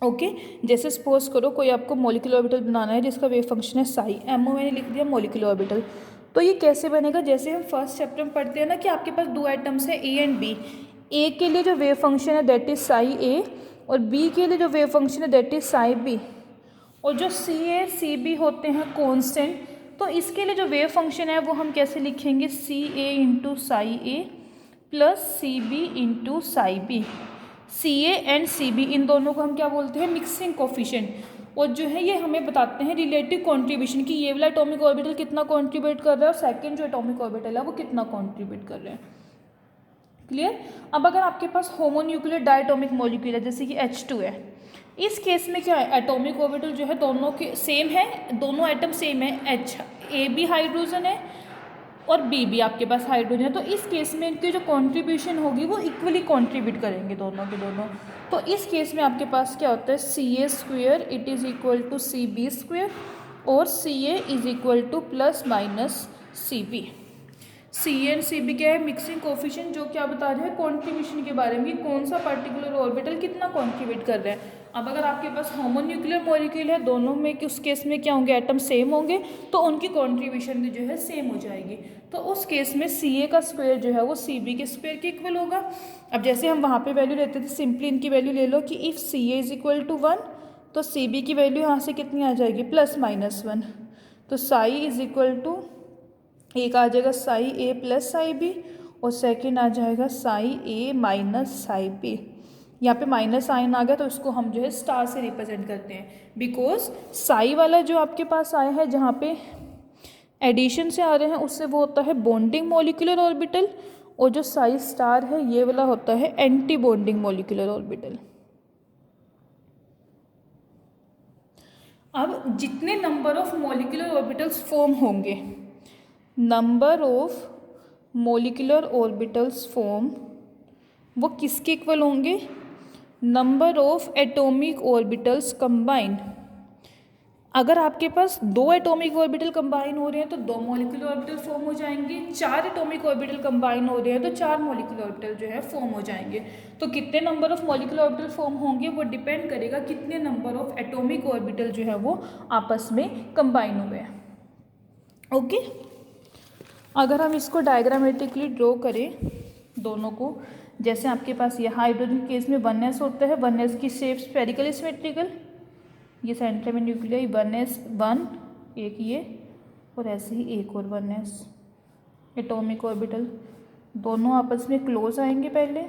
ओके, जैसे सपोज करो कोई आपको मॉलिक्यूलर ऑर्बिटल बनाना है जिसका वेव फंक्शन है साई, MO मैंने लिख दिया मॉलिक्यूलर ऑर्बिटल। तो ये कैसे बनेगा, जैसे हम फर्स्ट चैप्टर में पढ़ते हैं ना कि आपके पास दो एटम्स है A एंड B। A के लिए जो वेव फंक्शन है दैट इज साई A और B के लिए जो वेव फंक्शन है दैट इज साई B। और जो सी ए सी बी होते हैं कांस्टेंट, तो इसके लिए जो वेव फंक्शन है वो हम कैसे लिखेंगे, C A into psi A plus C B into psi B. C A and C B इन दोनों को हम क्या बोलते हैं, मिक्सिंग कोफिशिएंट। और जो है ये हमें बताते हैं रिलेटिव कंट्रीब्यूशन कि ये वाला एटॉमिक ऑर्बिटल कितना कंट्रीब्यूट कर रहा है और सेकंड जो एटॉमिक ऑर्बिटल है वो कितना कंट्रीब्यूट कर रहे हैं। क्लियर। अब अगर आपके पास होमोन्यूक्लियर डायटोमिक मॉलिक्यूल है जैसे कि H2 है, इस केस में क्या है, एटॉमिक ऑर्बिटल जो है दोनों के सेम है, दोनों एटम सेम है, H ए भी हाइड्रोजन है और बी भी आपके पास हाइड्रोजन है, तो इस केस में इनकी जो कंट्रीब्यूशन होगी वो इक्वली कंट्रीब्यूट करेंगे दोनों के दोनों। तो इस केस में आपके पास क्या होता है, C A square it is equal to C B square और C A is equal to plus minus C B. C and C B क्या है, मिक्सिंग कोफिशिएंट, जो क्या बता रहे हैं कॉन्ट्रीब्यूशन के बारे में कि कौन सा पर्टिकुलर ऑर्बिटल कितना कॉन्ट्रीब्यूट कर रहा है। अब अगर आपके पास होमोन्यूक्लियर मॉलिक्यूल है, दोनों में कि उस केस में क्या होंगे, एटम सेम होंगे, तो उनकी कॉन्ट्रीब्यूशन भी जो है सेम हो जाएगी। तो उस केस में सी ए का स्क्वायर जो है वो सी बी के स्क्वायर के इक्वल होगा। अब जैसे हम वहाँ पे वैल्यू लेते थे, सिंपली इनकी वैल्यू ले लो कि if C A is equal to 1 तो सी बी की वैल्यू यहाँ से कितनी आ जाएगी, प्लस माइनस 1। तो साई इज इक्वल टू, एक आ जाएगा Sai A plus psi B और सेकंड आ जाएगा साई ए माइनस साई बी। यहाँ पे माइनस साइन आ गया तो इसको हम जो है स्टार से रिप्रेजेंट करते हैं, बिकॉज साई वाला जो आपके पास आया है जहाँ पे एडिशन से आ रहे हैं उससे वो होता है बॉन्डिंग मॉलिक्यूलर ऑर्बिटल, और जो साई स्टार है ये वाला होता है एंटी बॉन्डिंग मॉलिक्यूलर ऑर्बिटल। अब जितने number of molecular orbitals form होंगे, number of molecular orbitals form वो किसके इक्वल होंगे, number of atomic orbitals combine. अगर आपके पास 2 एटॉमिक ऑर्बिटल कंबाइन हो रहे हैं तो 2 मॉलिक्यूलर ऑर्बिटल फॉर्म हो जाएंगे, 4 एटॉमिक ऑर्बिटल कंबाइन हो रहे हैं तो 4 मॉलिक्यूलर ऑर्बिटल जो है फॉर्म हो जाएंगे। तो कितने number of molecular orbital form होंगे वो डिपेंड करेगा कितने नंबर ऑफ एटॉमिक ऑर्बिटल जो है वो आपस में कंबाइन हुए हैं। ओके, अगर हम इसको डायग्रामेटिकली ड्रॉ करें दोनों को, जैसे आपके पास ये हाइड्रोजन केस में 1s होता है, 1s की शेप स्फेरिकल सिमेट्रिकल, ये सेंटर में न्यूक्लियर 1s 1 एक ये और ऐसे ही एक और 1s एटॉमिक ऑर्बिटल, दोनों आपस में क्लोज आएंगे पहले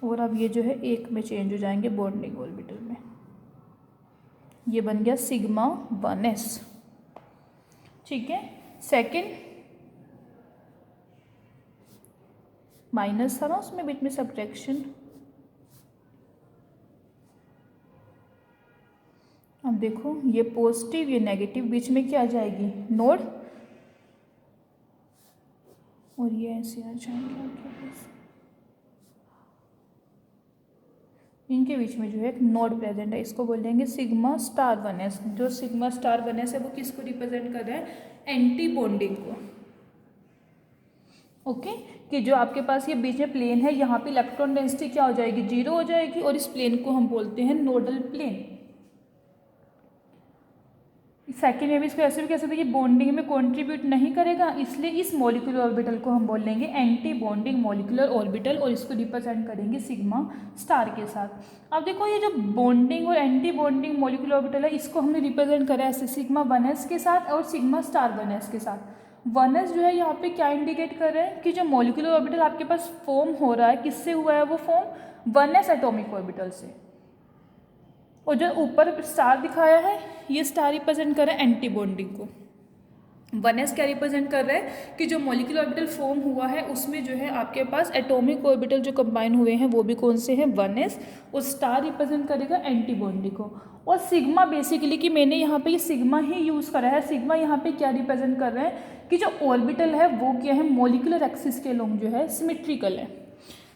और अब ये जो है एक में चेंज हो जाएंगे बॉन्डिंग ऑर्बिटल में। ये बन गया सिग्मा 1s। ठीक है, सेकंड माइनस था ना उसमें बीच में सब्ट्रैक्शन। अब देखो ये पॉजिटिव ये नेगेटिव, बीच में क्या आ जाएगी, नोड, और ये ऐसे आ जाएंगे आपके पास, इनके बीच में जो है एक नोड प्रेजेंट है, इसको बोलेंगे सिग्मा स्टार 1s। जो सिग्मा स्टार 1s है वो किसको रिप्रेजेंट कर रहा है, एंटी बॉन्डिंग को। ओके, कि जो आपके पास ये बीच में प्लेन है यहाँ पे इलेक्ट्रॉन डेंसिटी क्या हो जाएगी, 0 हो जाएगी, और इस प्लेन को हम बोलते हैं नोडल प्लेन। सेकेंड में भी इसको ऐसे भी कह सकते हैं कि बॉन्डिंग में कंट्रीब्यूट नहीं करेगा, इसलिए इस मॉलिक्यूलर ऑर्बिटल को हम बोल लेंगे एंटी बॉन्डिंग मॉलिक्यूलर ऑर्बिटल, और इसको रिप्रेजेंट करेंगे सिग्मा स्टार के साथ। अब देखो ये जो बॉन्डिंग और एंटी बॉन्डिंग मॉलिक्यूलर ऑर्बिटल है इसको हमने रिप्रेजेंट करा ऐसे सिग्मा 1s के साथ और सिग्मा स्टार 1s के साथ। 1s जो है यहाँ पे क्या इंडिकेट कर रहे हैं कि जो मॉलिक्यूलर ऑर्बिटल आपके पास फॉर्म हो रहा है किससे हुआ है, वो फॉर्म 1s एटॉमिक ऑर्बिटल से, और जो ऊपर स्टार दिखाया है ये स्टार रिप्रेजेंट कर रहा है एंटी बॉन्डिंग को। 1s क्या रिप्रेजेंट कर रहा है कि जो मॉलिक्यूलर ऑर्बिटल फॉर्म हुआ है उसमें जो है आपके पास एटॉमिक ऑर्बिटल जो कंबाइन हुए हैं वो भी कौन से हैं, 1s, और स्टार रिप्रेजेंट करेगा एंटी बॉन्डिंग को। और सिग्मा बेसिकली कि मैंने यहाँ पे ये सिग्मा ही यूज़ करा है, सिग्मा यहाँ पे क्या रिप्रेजेंट कर रहा है कि जो ऑर्बिटल है वो क्या है, मॉलिक्यूलर एक्सिस के लोग जो है सिमेट्रिकल है।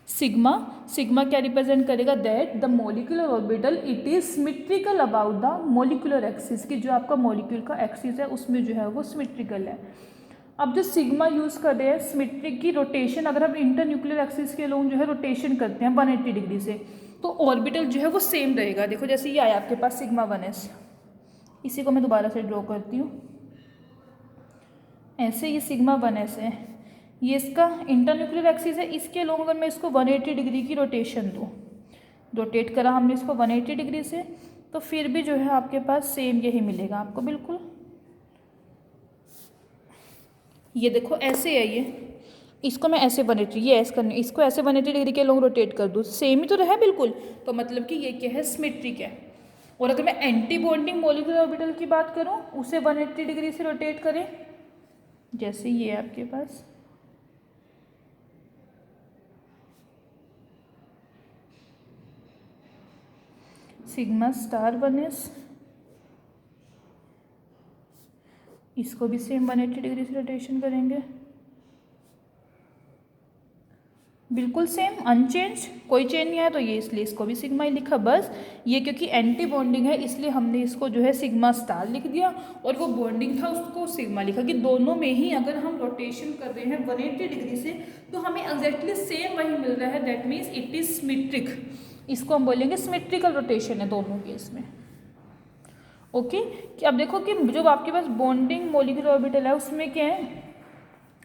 सिग्मा क्या रिप्रेजेंट करेगा, that the molecular orbital it is symmetrical about the molecular axis, कि जो आपका मॉलिक्यूल का एक्सिस है उसमें जो है वो सिमेट्रिकल है। अब जो सिग्मा यूज़ कर रहे हैं सिमेट्रिक की रोटेशन, अगर हम इंटर न्यूक्लियर एक्सिस के लोग जो है रोटेशन करते हैं 180 डिग्री से, तो ऑर्बिटल जो है वो सेम रहेगा। देखो जैसे ये आया आपके पास सिग्मा 1s, इसी को मैं दोबारा से ड्रॉ करती हूँ, ऐसे ये सिग्मा 1s है, ये इसका इंटरन्यूक्लियर एक्सिस है, इसके लोग अगर मैं इसको 180 डिग्री की रोटेशन दूँ, रोटेट करा हमने इसको 180 डिग्री से, तो फिर भी जो है आपके पास सेम यही मिलेगा आपको बिल्कुल। ये देखो ऐसे है, ये इसको मैं ऐसे 180, ये ऐसे करने, इसको ऐसे 180 डिग्री के लोग रोटेट कर दूँ, सेम ही तो रहा बिल्कुल, तो मतलब कि ये क्या है, सिमेट्रिक है। और अगर मैं एंटी बॉन्डिंग मॉलिक्यूलर ऑर्बिटल की बात करूँ, उसे 180 डिग्री से रोटेट करें, जैसे ये है आपके पास, सिग्मा स्टार 1s, इसको भी सेम 180 डिग्री से रोटेशन करेंगे, बिल्कुल सेम अनचेंज, कोई चेंज नहीं आया, तो ये इसलिए इसको भी सिग्मा ही लिखा बस। ये क्योंकि एंटी बॉन्डिंग है इसलिए हमने इसको जो है सिग्मा स्टार लिख दिया, और वो बॉन्डिंग था उसको सिग्मा लिखा, कि दोनों में ही अगर हम रोटेशन कर रहे हैं 180 डिग्री से तो हमें एग्जैक्टली सेम वही मिल रहा है, that means it is symmetric. इसको हम बोलेंगे सिमेट्रिकल रोटेशन है दोनों केस में। ओके, कि अब देखो कि जो आपके पास बॉन्डिंग मॉलिक्यूलर ऑर्बिटल है उसमें क्या है,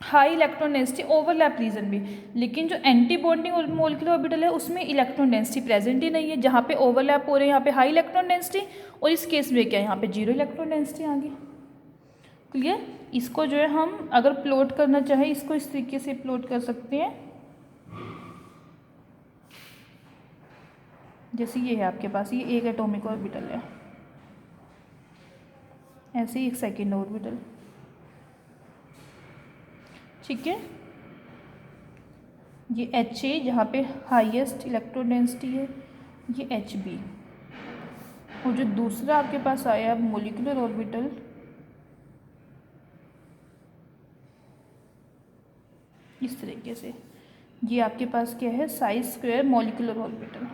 high electron density overlap region में, लेकिन जो एंटी बॉन्डिंग मॉलिक्यूलर ऑर्बिटल है उसमें इलेक्ट्रॉन डेंसिटी प्रेजेंट ही नहीं है। जहाँ पे ओवरलैप हो रहे हैं यहाँ पे हाई इलेक्ट्रॉन डेंसिटी, और इस केस में क्या है, यहाँ पे 0 इलेक्ट्रॉन डेंसिटी आ गई। क्लियर? इसको जो है हम अगर प्लॉट करना चाहे, इसको इस तरीके से प्लॉट कर सकते हैं, जैसे ये है आपके पास, ये एक एटॉमिक ऑर्बिटल है, ऐसे ही एक सेकेंड ऑर्बिटल, ठीक है। ये HA जहाँ पे हाईएस्ट इलेक्ट्रॉन डेंसिटी है, ये HB, और जो दूसरा आपके पास आया मॉलिक्यूलर ऑर्बिटल, इस तरीके से, ये आपके पास क्या है, साई स्क्वायर मॉलिक्यूलर ऑर्बिटल,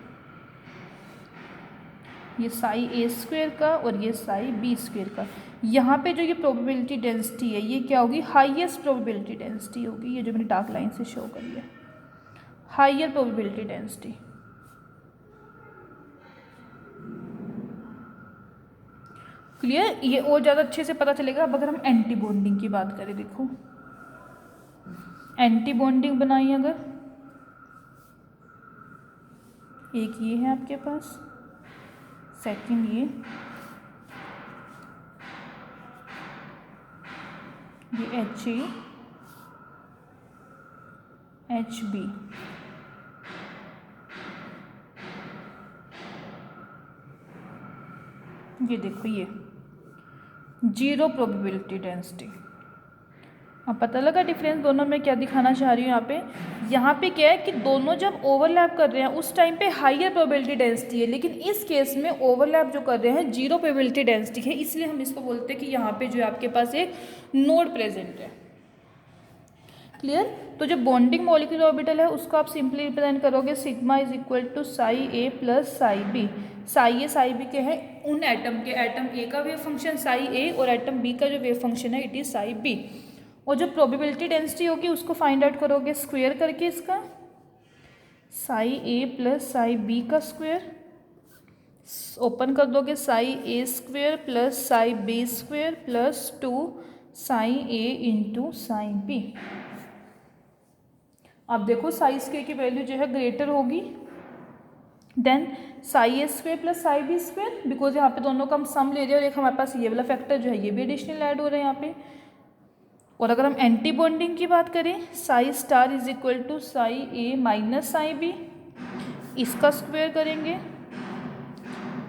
ये साई A स्क्वायर का और ये साई B स्क्वायर का। यहाँ पे जो ये प्रोबेबिलिटी डेंसिटी है ये क्या होगी, हाईएस्ट प्रोबेबिलिटी डेंसिटी होगी, ये जो मैंने डार्क लाइन से शो करी है, हायर प्रोबेबिलिटी डेंसिटी। क्लियर? ये और ज़्यादा अच्छे से पता चलेगा अब अगर हम एंटी बॉन्डिंग की बात करें। देखो एंटी बॉन्डिंग बनाई अगर, एक ये है आपके पास, सेकंड ये HA HB, ये देखो ये 0 प्रोबेबिलिटी डेंसिटी। अब पता लगा डिफरेंस दोनों में, क्या दिखाना चाह रही हूँ यहाँ पे क्या है कि दोनों जब ओवरलैप कर रहे हैं उस टाइम पे हाईयर प्रोबेबिलिटी डेंसिटी है, लेकिन इस केस में ओवरलैप जो कर रहे हैं 0 प्रोबेबिलिटी डेंसिटी है, इसलिए हम इसको बोलते हैं कि यहाँ पे जो है आपके पास एक नोड प्रेजेंट है। क्लियर? तो जो बॉन्डिंग मॉलिक्यूलर ऑर्बिटल है उसको आप सिंपली रिप्रेजेंट करोगे, sigma is equal to psi A plus psi B। Psi A psi B के हैं उन एटम के, एटम A का वेव फंक्शन साई A और एटम B का जो वेव फंक्शन है इट इज साई B। और जो प्रोबेबिलिटी डेंसिटी होगी उसको फाइंड आउट करोगे स्क्वायर करके, इसका Sai A plus psi B का स्क्वायर, ओपन कर दोगे Sai A square plus psi B square plus 2 psi A into Sai B। अब देखो साई स्क्वायर की वैल्यू जो है ग्रेटर होगी than psi A square plus psi B square, because यहाँ पे दोनों का हम सम ले रहे हैं और एक हमारे पास ये वाला फैक्टर जो है ये भी एडिशनल ऐड हो रहा है यहाँ पे। और अगर हम एंटी बॉन्डिंग की बात करें, psi star is equal to psi A minus psi B, इसका स्क्वायर करेंगे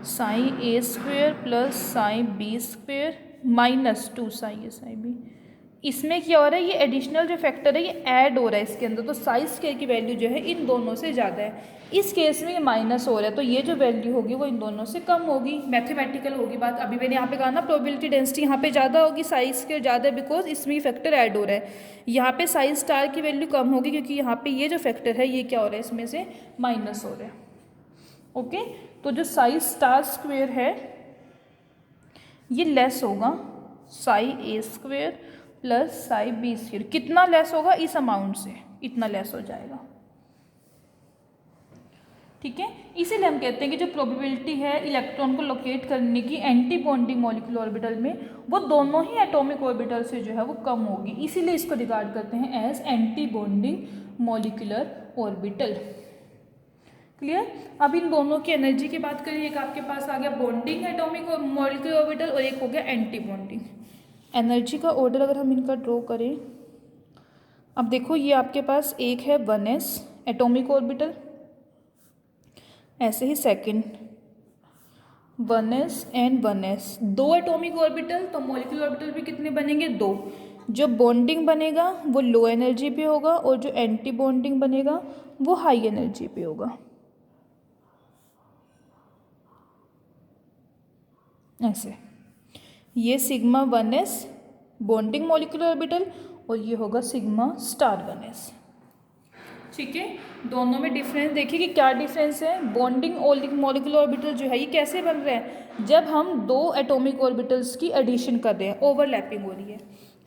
psi A square plus psi B square minus 2 psi A psi B। इसमें क्या हो रहा है, ये एडिशनल जो फैक्टर है ये ऐड हो रहा है इसके अंदर, तो साई स्क्वायर की वैल्यू जो है इन दोनों से ज़्यादा है। इस केस में ये माइनस हो रहा है, तो ये जो वैल्यू होगी वो इन दोनों से कम होगी, मैथमेटिकल होगी बात। अभी मैंने यहाँ पे कहा ना प्रोबेबिलिटी डेंसिटी यहाँ पे ज़्यादा होगी, साई स्क्वायर ज़्यादा है, बिकॉज इसमें ये फैक्टर ऐड हो रहा है। यहाँ पे साई स्टार की वैल्यू कम होगी क्योंकि यहाँ पे ये जो फैक्टर है ये क्या हो रहा है, इसमें से माइनस हो रहा है। ओके, तो जो साई स्टार स्क्वायर है ये लेस होगा Sai A square plus psi B square. कितना लेस होगा, इस अमाउंट से इतना लेस हो जाएगा। ठीक है, इसीलिए हम कहते हैं कि जो प्रोबेबिलिटी है इलेक्ट्रॉन को लोकेट करने की एंटी बॉन्डिंग मॉलिक्यूलर ऑर्बिटल में, वो दोनों ही एटॉमिक ऑर्बिटल से जो है वो कम होगी, इसीलिए इसको रिगार्ड करते हैं as anti bonding molecular orbital. Clear. अब इन दोनों की एनर्जी की बात करिए, एक आपके पास आ गया बॉन्डिंग एटॉमिक और मॉलिक्यूलर ऑर्बिटल और एक हो गया एंटी बॉन्डिंग। एनर्जी का ऑर्डर अगर हम इनका ड्रॉ करें, अब देखो ये आपके पास एक है 1s एटॉमिक ऑर्बिटल, ऐसे ही सेकंड 1s एंड 1s, दो एटॉमिक ऑर्बिटल, तो मॉलिक्यूलर ऑर्बिटल भी कितने बनेंगे, दो। जो बॉन्डिंग बनेगा वो लो एनर्जी पे होगा और जो एंटी बॉन्डिंग बनेगा वो हाई एनर्जी पे होगा, ऐसे। ये sigma 1s bonding molecular orbital और ये होगा सिग्मा स्टार 1s। ठीक है, दोनों में डिफरेंस देखिए कि क्या डिफरेंस है। बॉन्डिंग मॉलिक्यूलर ऑर्बिटल जो है ये कैसे बन रहा है, जब हम दो एटॉमिक ऑर्बिटल्स की एडिशन कर रहे हैं, ओवरलैपिंग हो रही है।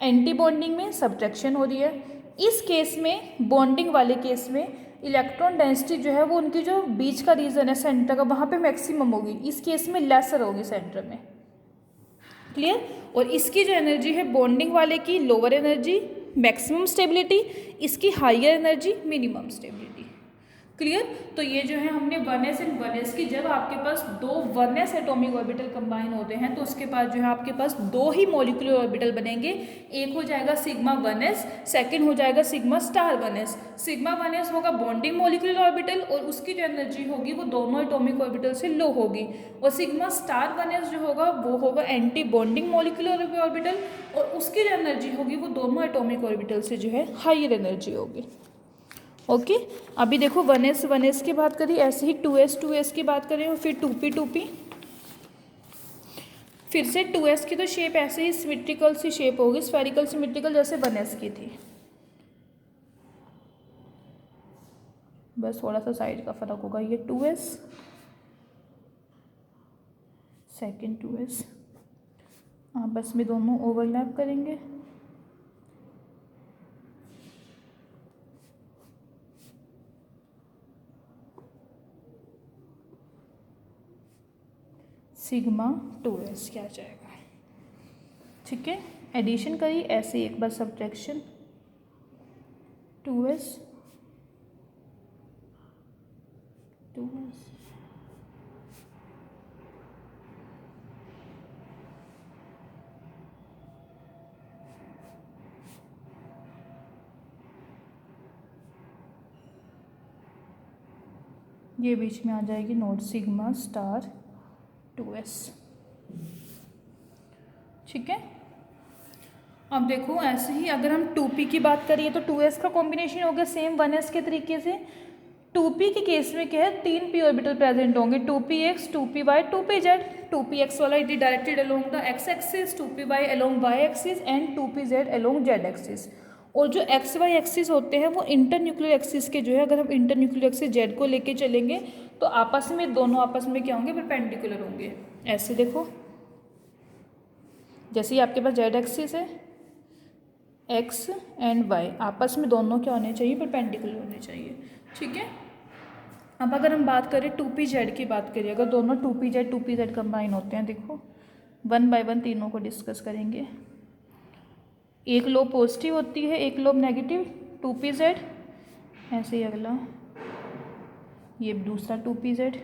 एंटी बॉन्डिंग में सब्ट्रैक्शन हो रही है। इस केस में, बॉन्डिंग वाले केस में, इलेक्ट्रॉन डेंसिटी जो है वो उनकी जो बीच का रीजन है सेंटर का, वहाँ पे मैक्सिमम होगी, इस केस में लेसर होगी सेंटर में। क्लियर। और इसकी जो एनर्जी है बॉन्डिंग वाले की लोअर एनर्जी मैक्सिमम स्टेबिलिटी, इसकी higher energy minimum stability. Clear. तो ये जो है हमने 1s एंड 1s की, जब आपके पास दो 1s एटॉमिक ऑर्बिटल कंबाइन होते हैं तो उसके बाद जो है आपके पास दो ही मॉलिक्यूलर ऑर्बिटल बनेंगे। एक हो जाएगा सिग्मा 1s, सेकंड हो जाएगा sigma star 1s। Sigma 1s होगा बॉन्डिंग मॉलिक्यूलर ऑर्बिटल और उसकी जो एनर्जी होगी वो दोनों एटॉमिक ऑर्बिटल से लो होगी। और सिग्मा स्टार 1s जो होगा वो होगा एंटी बॉन्डिंग मॉलिक्यूलर ऑर्बिटल और उसकी जो एनर्जी होगी वो दोनों एटॉमिक ऑर्बिटल से जो है हायर एनर्जी होगी। ओके। अभी देखो 1s की बात करी, ऐसे ही 2s की बात करें और फिर 2p। फिर से 2s की तो शेप ऐसे ही सिमेट्रिकल सी शेप होगी, स्फेरिकल सिमेट्रिकल, जैसे 1s की थी, बस थोड़ा सा साइड का फर्क होगा। ये 2s, सेकेंड 2s, आपस में दोनों ओवरलैप करेंगे। सिग्मा 2s क्या आ जाएगा। ठीक है, एडिशन करी, ऐसे एक बार सब्ट्रैक्शन 2s 2s। ये बीच में आ जाएगी नोट सिग्मा स्टार 2s। ठीक है। अब देखो ऐसे ही अगर हम 2p की बात करिए तो 2s का कॉम्बिनेशन हो गया सेम 1s के तरीके से। 2p के केस में क्या है, तीन p ऑर्बिटल प्रेजेंट होंगे, 2px 2py 2pz। 2px वाला it is directed along the x axis, 2py along y axis and 2pz along z axis. और जो एक्स वाई एक्सिस होते हैं वो इंटर न्यूक्लियर एक्सिस के जो है, अगर हम इंटर न्यूक्लियर एक्सिस जेड को लेके चलेंगे तो आपस में, दोनों आपस में क्या होंगे, परपेंडिकुलर होंगे। ऐसे देखो, जैसे ही आपके पास जेड एक्सिस है, एक्स एंड वाई आपस में दोनों क्या होने चाहिए, परपेंडिकुलर होने चाहिए। ठीक है। अब अगर हम बात करें 2pz की बात करें, अगर दोनों 2pz कंबाइन होते हैं, देखो 1 बाय 1 तीनों को डिस्कस करेंगे। एक लोब पॉजिटिव होती है, एक लोब नेगेटिव, 2pz। ऐसे ही अगला, ये दूसरा 2pz,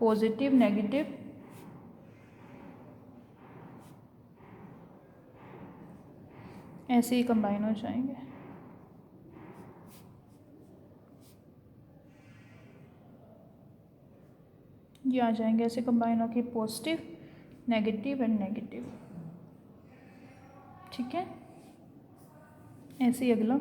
पॉजिटिव नेगेटिव, ऐसे ही कंबाइन हो जाएंगे। ये आ जाएंगे ऐसे कंबाइन होके, पॉजिटिव नेगेटिव एंड नेगेटिव। ठीक है, ऐसे ही अगला,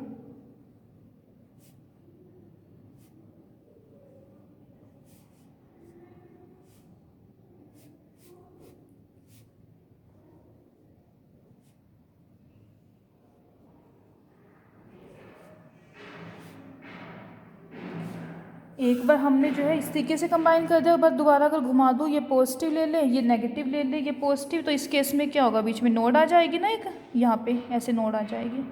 एक बार हमने जो है इस तरीके से कंबाइन कर दिया, बस दोबारा अगर घुमा दूँ, ये पॉजिटिव ले लें, ये नेगेटिव ले लें, ये पॉजिटिव, तो इस केस में क्या होगा, बीच में नोड आ जाएगी ना एक, यहाँ पे ऐसे नोड आ जाएगी,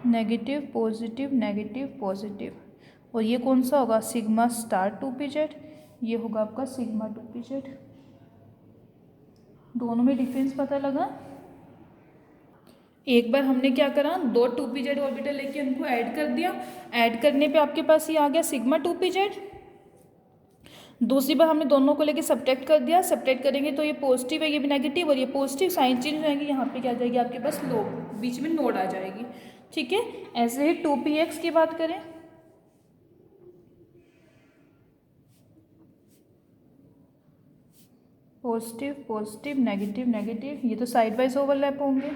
नेगेटिव पॉजिटिव। और ये कौन सा होगा, सिग्मा स्टार 2pz, ये होगा आपका सिग्मा 2pz। दोनों में डिफरेंस पता लगा। एक बार हमने क्या करा, दो 2pz ऑर्बिटल लेके उनको ऐड कर दिया, ऐड करने पे आपके पास ये आ गया सिग्मा 2pz। दूसरी बार हमने दोनों को लेके सब्ट्रैक्ट कर दिया, सब्ट्रैक्ट करेंगे तो ये पॉजिटिव है, ये भी नेगेटिव, और ये पॉजिटिव, साइन चेंज हो जाएंगे, यहाँ पे क्या आ जाएगी आपके पास लो, बीच में नोड आ जाएगी। ठीक है, ऐसे ही 2px की बात करें, पॉजिटिव पॉजिटिव नेगेटिव नेगेटिव, ये तो साइड वाइज ओवरलैप होंगे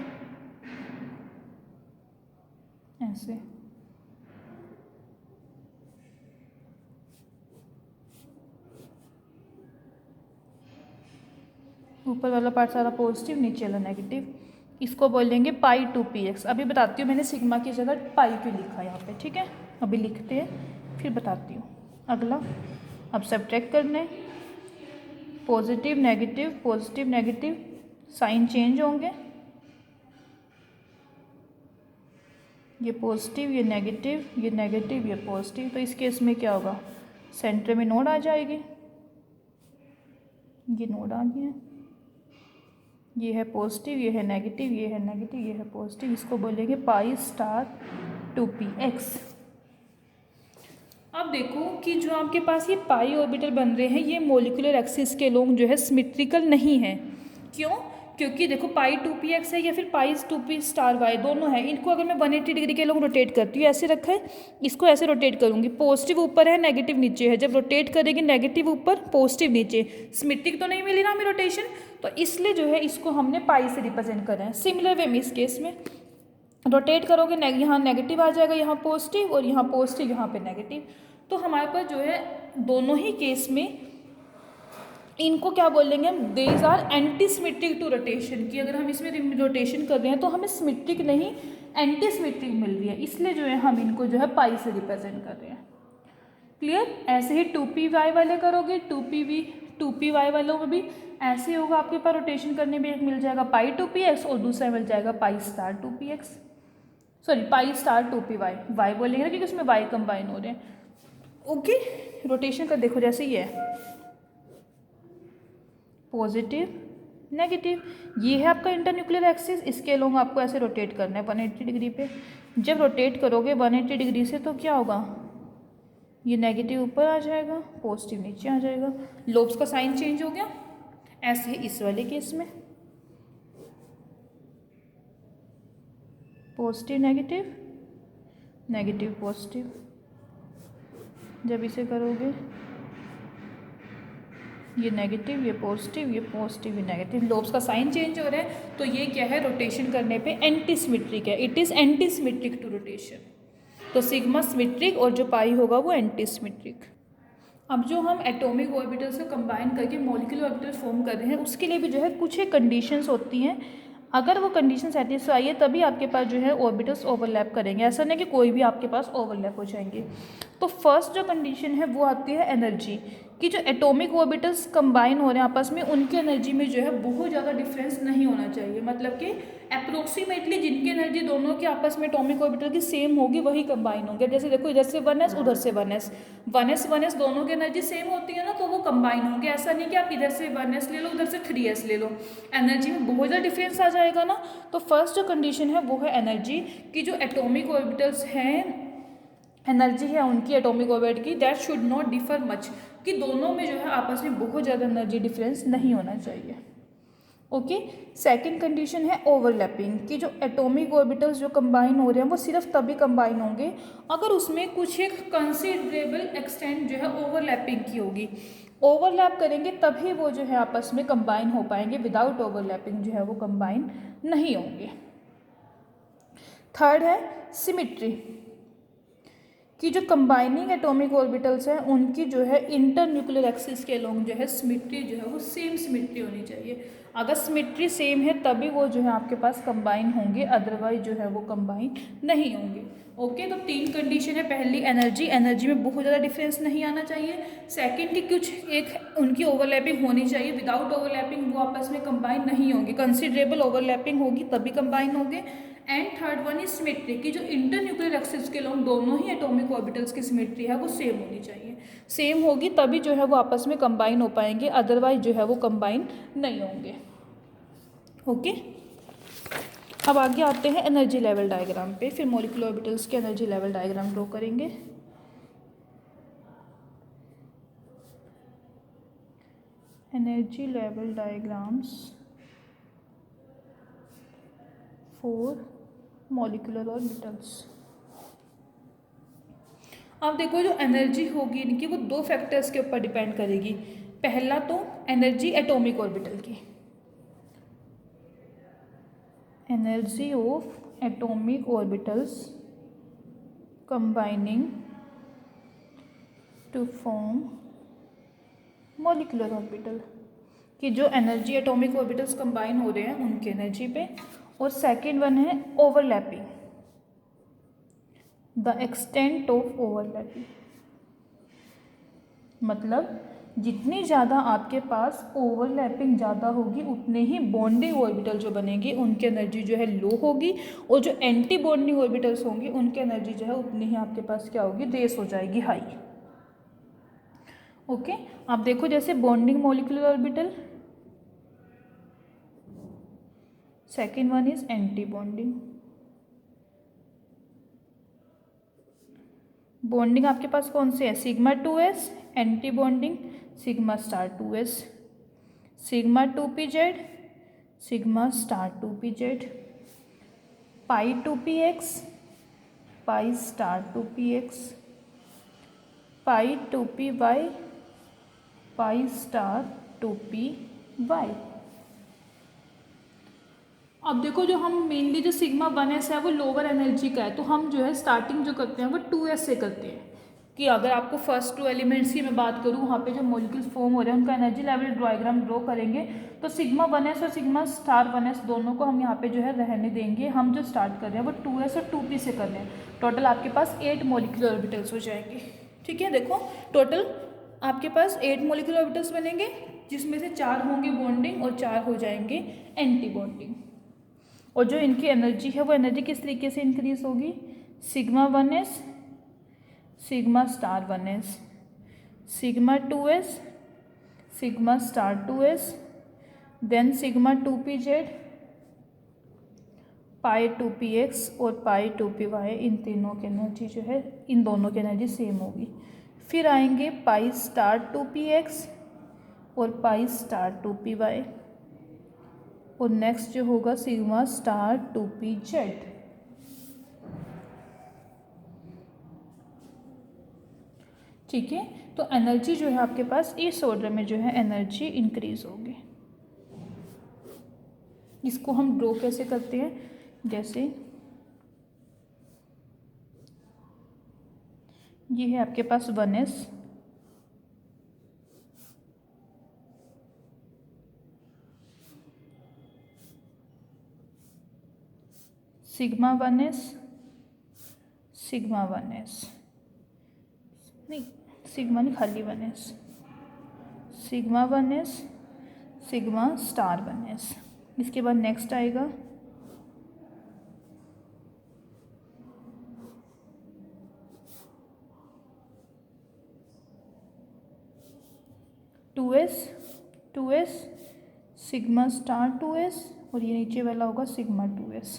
ऐसे। ऊपर वाला पार्ट सारा पॉजिटिव, नीचे वाला नेगेटिव, इसको बोलेंगे पाई 2px। अभी बताती हूँ मैंने सिग्मा की जगह पाई क्यों लिखा है यहाँ पे, ठीक है, अभी लिखते हैं फिर बताती हूँ। अगला, अब सब्ट्रैक्ट करने, पॉजिटिव नेगेटिव, साइन चेंज होंगे, ये पॉजिटिव ये नेगेटिव ये पॉजिटिव, तो इस केस में क्या होगा, सेंटर में नोड आ जाएगी, ये नोड आ गया, ये है पॉजिटिव, ये है नेगेटिव, ये है नेगेटिव, ये है पॉजिटिव, इसको बोलेंगे पाई स्टार 2px। अब देखो कि जो आपके पास ये पाई ऑर्बिटल बन रहे हैं, ये मोलिकुलर एक्सिस के लोग जो है सिमेट्रिकल नहीं है। क्यों? क्योंकि देखो पाई 2px है या फिर पाई 2p स्टार y दोनों है, इनको अगर मैं 180 डिग्री के लोग रोटेट करती हूँ, ऐसे रखा है, इसको ऐसे रोटेट करूँगी, पॉजिटिव ऊपर है नेगेटिव नीचे है, जब रोटेट करेंगे नेगेटिव ऊपर पॉजिटिव नीचे, सिमेट्रिक तो नहीं मिली ना हमें रोटेशन, तो इसलिए जो है इसको हमने पाई से रिप्रेजेंट करा है। सिमिलर वे में इस केस में रोटेट करोगे, यहाँ नेगेटिव आ जाएगा, यहाँ पॉजिटिव, और यहाँ पॉजिटिव यहाँ पे नेगेटिव, तो हमारे पास जो है दोनों ही केस में इनको क्या बोलेंगे हम, these are anti symmetric to rotation, की अगर हम इसमें रोटेशन कर रहे हैं तो हमें सिमेट्रिक नहीं एंटी सिमेट्रिक मिल रही है, इसलिए जो है हम इनको जो है पाई से रिप्रेजेंट कर रहे हैं। क्लियर? ऐसे ही 2py वाले करोगे, 2py वालों में भी ऐसे होगा, आपके पास रोटेशन करने में एक मिल जाएगा पाई 2px और दूसरा मिल जाएगा pi star 2px, sorry pi star 2py, Y बोलेंगे ना क्योंकि उसमें वाई कंबाइन हो रहे हैं। ओके, रोटेशन का देखो जैसे ही है, पॉजिटिव नेगेटिव, ये है आपका इंटरन्यूक्लियर एक्सिस, इसके लोग आपको ऐसे रोटेट करना है 180 डिग्री पे। जब रोटेट करोगे 180 डिग्री से तो क्या होगा, ये नेगेटिव ऊपर आ जाएगा, पॉजिटिव नीचे आ जाएगा, लोब्स का साइन चेंज हो गया। ऐसे ही इस वाले केस में पॉजिटिव नेगेटिव नेगेटिव पॉजिटिव, जब इसे करोगे ये नेगेटिव ये पॉजिटिव ये नेगेटिव, लोब्स का साइन चेंज हो रहा है, तो ये क्या है, रोटेशन करने पे एंटी सिमेट्रिक है, it is anti symmetric to rotation, तो सिग्मा सिमेट्रिक और जो पाई होगा वो एंटी सिमेट्रिक। अब जो हम एटॉमिक ऑर्बिटल्स को कंबाइन करके मॉलिक्यूलर ऑर्बिटल फॉर्म कर रहे हैं, उसके लिए भी जो है कुछ एक कंडीशंस होती हैं, अगर वो कंडीशन सेटिस्फाई है तभी आपके पास जो है ऑर्बिटल्स ओवरलैप करेंगे, ऐसा नहीं कि कोई भी आपके पास ओवरलैप हो जाएंगे। तो फर्स्ट जो कंडीशन है वो आती है एनर्जी, कि जो एटॉमिक ऑर्बिटल्स कंबाइन हो रहे हैं आपस में, उनकी एनर्जी में जो है बहुत ज़्यादा डिफरेंस नहीं होना चाहिए, मतलब कि अप्रोक्सीमेटली जिनकी एनर्जी दोनों के आपस में एटॉमिक ऑर्बिटल की सेम होगी वही कंबाइन होंगे। जैसे देखो इधर से 1s उधर से 1s दोनों की एनर्जी सेम होती है ना, तो वो कंबाइन होंगे, ऐसा नहीं कि आप इधर से 1s ले लो उधर से 3s ले लो, एनर्जी में बहुत ज़्यादा डिफरेंस आ जाएगा ना। तो फर्स्ट जो कंडीशन है वो है एनर्जी, कि जो एटॉमिक ऑर्बिटल्स हैं, एनर्जी है उनकी एटॉमिक ऑर्बिट की, that should not differ much, कि दोनों में जो है आपस में बहुत ज़्यादा एनर्जी डिफरेंस नहीं होना चाहिए। ओके, सेकंड कंडीशन है ओवरलैपिंग, कि जो एटॉमिक ऑर्बिटल्स जो कंबाइन हो रहे हैं वो सिर्फ तभी कंबाइन होंगे अगर उसमें कुछ एक कंसिडरेबल एक्सटेंट जो है ओवरलैपिंग की होगी, ओवरलैप करेंगे तभी वो जो है आपस में कंबाइन हो पाएंगे, विदाउट ओवरलैपिंग जो है वो कंबाइन नहीं होंगे। थर्ड है सिमिट्री, कि जो कंबाइनिंग एटॉमिक ऑर्बिटल्स हैं उनकी जो है इंटरन्यूक्लियर एक्सिस के अलोंग जो है सिमिट्री जो है वो सेम सिमिट्री होनी चाहिए, अगर सिमिट्री सेम है तभी वो जो है आपके पास कंबाइन होंगे, अदरवाइज जो है वो कंबाइन नहीं होंगे। ओके, तो तीन कंडीशन है, पहली एनर्जी में बहुत ज़्यादा डिफरेंस नहीं आना चाहिए, सेकंड की कुछ एक उनकी ओवरलैपिंग होनी चाहिए, विदाउट ओवरलैपिंग वो आपस में कंबाइन नहीं होंगे, कंसिडरेबल ओवरलैपिंग होगी तभी कंबाइन होंगे, and third one is symmetry, की जो इंटरन्यूक्लियर एक्सिस के लोग दोनों ही एटॉमिक ऑर्बिटल्स की सिमेट्री है वो सेम होनी चाहिए, सेम होगी तभी जो है वो आपस में कंबाइन हो पाएंगे, अदरवाइज जो है वो कंबाइन नहीं होंगे। ओके, अब आगे आते हैं एनर्जी लेवल डायग्राम पे, फिर मॉलिक्यूलर ऑर्बिटल्स के एनर्जी लेवल डायग्राम ड्रॉ करेंगे। Energy level diagrams for molecular orbitals. अब देखो जो एनर्जी होगी इनकी वो दो फैक्टर्स के ऊपर डिपेंड करेगी। पहला तो एनर्जी एटॉमिक ऑर्बिटल की, energy of atomic orbitals combining to form molecular orbital, कि जो एनर्जी एटॉमिक ऑर्बिटल्स कंबाइन हो रहे हैं उनकी एनर्जी पे। और सेकेंड वन है overlapping, the extent of overlapping, मतलब जितनी ज़्यादा आपके पास ओवरलैपिंग ज़्यादा होगी उतने ही बॉन्डिंग ऑर्बिटल जो बनेंगे उनकी एनर्जी जो है लो होगी, और जो एंटी बॉन्डिंग ऑर्बिटल्स होंगे उनकी एनर्जी जो है उतनी ही आपके पास क्या होगी, रेस हो जाएगी हाई। ओके, आप देखो जैसे bonding molecular orbital, second one is anti bonding. Bonding आपके पास कौन से है, sigma 2s, anti bonding sigma star 2s, sigma 2pz, sigma star 2pz, पाई 2px, पाई स्टार 2px, पाई 2py, पाई स्टार 2py। अब देखो जो हम मेनली जो सिग्मा 1s है वो लोअर एनर्जी का है, तो हम जो है स्टार्टिंग जो करते हैं वो 2s से करते हैं। कि अगर आपको फर्स्ट टू एलिमेंट्स की मैं बात करूँ, वहाँ पे जो मॉलिक्यूल्स फॉर्म हो रहे हैं उनका एनर्जी लेवल डायग्राम ड्रॉ करेंगे, तो सिग्मा 1s और सिग्मा स्टार 1s दोनों को हम यहाँ पे जो है रहने देंगे। हम जो स्टार्ट कर रहे हैं वो 2s और 2p से कर रहे हैं। टोटल आपके पास 8 मॉलिक्यूलर ऑर्बिटल्स हो जाएंगे। ठीक है, देखो टोटल आपके पास 8 मॉलिक्यूलर ऑर्बिटल्स बनेंगे, जिसमें से 4 होंगे बॉन्डिंग और 4 हो जाएंगे एंटी बॉन्डिंग। और जो इनकी एनर्जी है वो एनर्जी किस तरीके से इंक्रीज होगी, sigma 1s, sigma star 1s, sigma 2s, sigma star 2s, then sigma 2pz, पाई 2px और पाई 2py। इन तीनों की एनर्जी जो है, इन दोनों की एनर्जी सेम होगी। फिर आएंगे पाई स्टार 2px और पाई स्टार 2py, और नेक्स्ट जो होगा सिग्मा स्टार 2pz। ठीक है, तो एनर्जी जो है आपके पास इस ऑर्डर में जो है एनर्जी इंक्रीज होगी। इसको हम ड्रॉ कैसे करते हैं, जैसे ये है आपके पास 1s, sigma 1s, sigma 1s नहीं, सिग्मा नहीं, खाली 1s, sigma 1s, sigma star 1s। इसके बाद नेक्स्ट आएगा 2s, सिग्मा स्टार 2s, और ये नीचे वाला होगा सिग्मा 2s।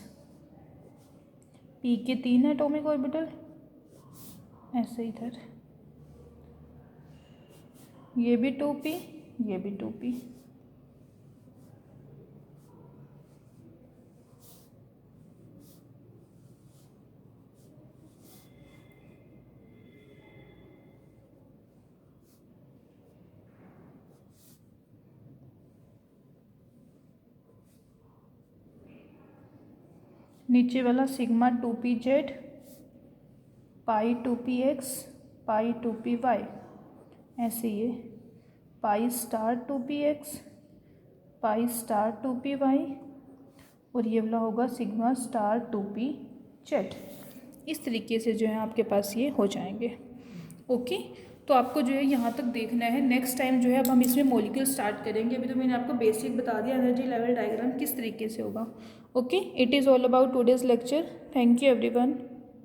पी के 3 है एटॉमिक ऑर्बिटल, ऐसे इधर ये भी 2p, ये भी 2p। नीचे वाला सिग्मा 2pz, पाई 2px, पाई 2py, ऐसे ये पाई स्टार 2px, पाई स्टार 2py, और ये वाला होगा सिग्मा स्टार 2pz। इस तरीके से जो है आपके पास ये हो जाएंगे। ओके, तो आपको जो है यहाँ तक देखना है। नेक्स्ट टाइम जो है अब हम इसमें मॉलिक्यूल स्टार्ट करेंगे। अभी तो मैंने आपको बेसिक बता दिया एनर्जी लेवल डायग्राम किस तरीके से होगा। Okay, it is all about today's lecture. Thank you everyone.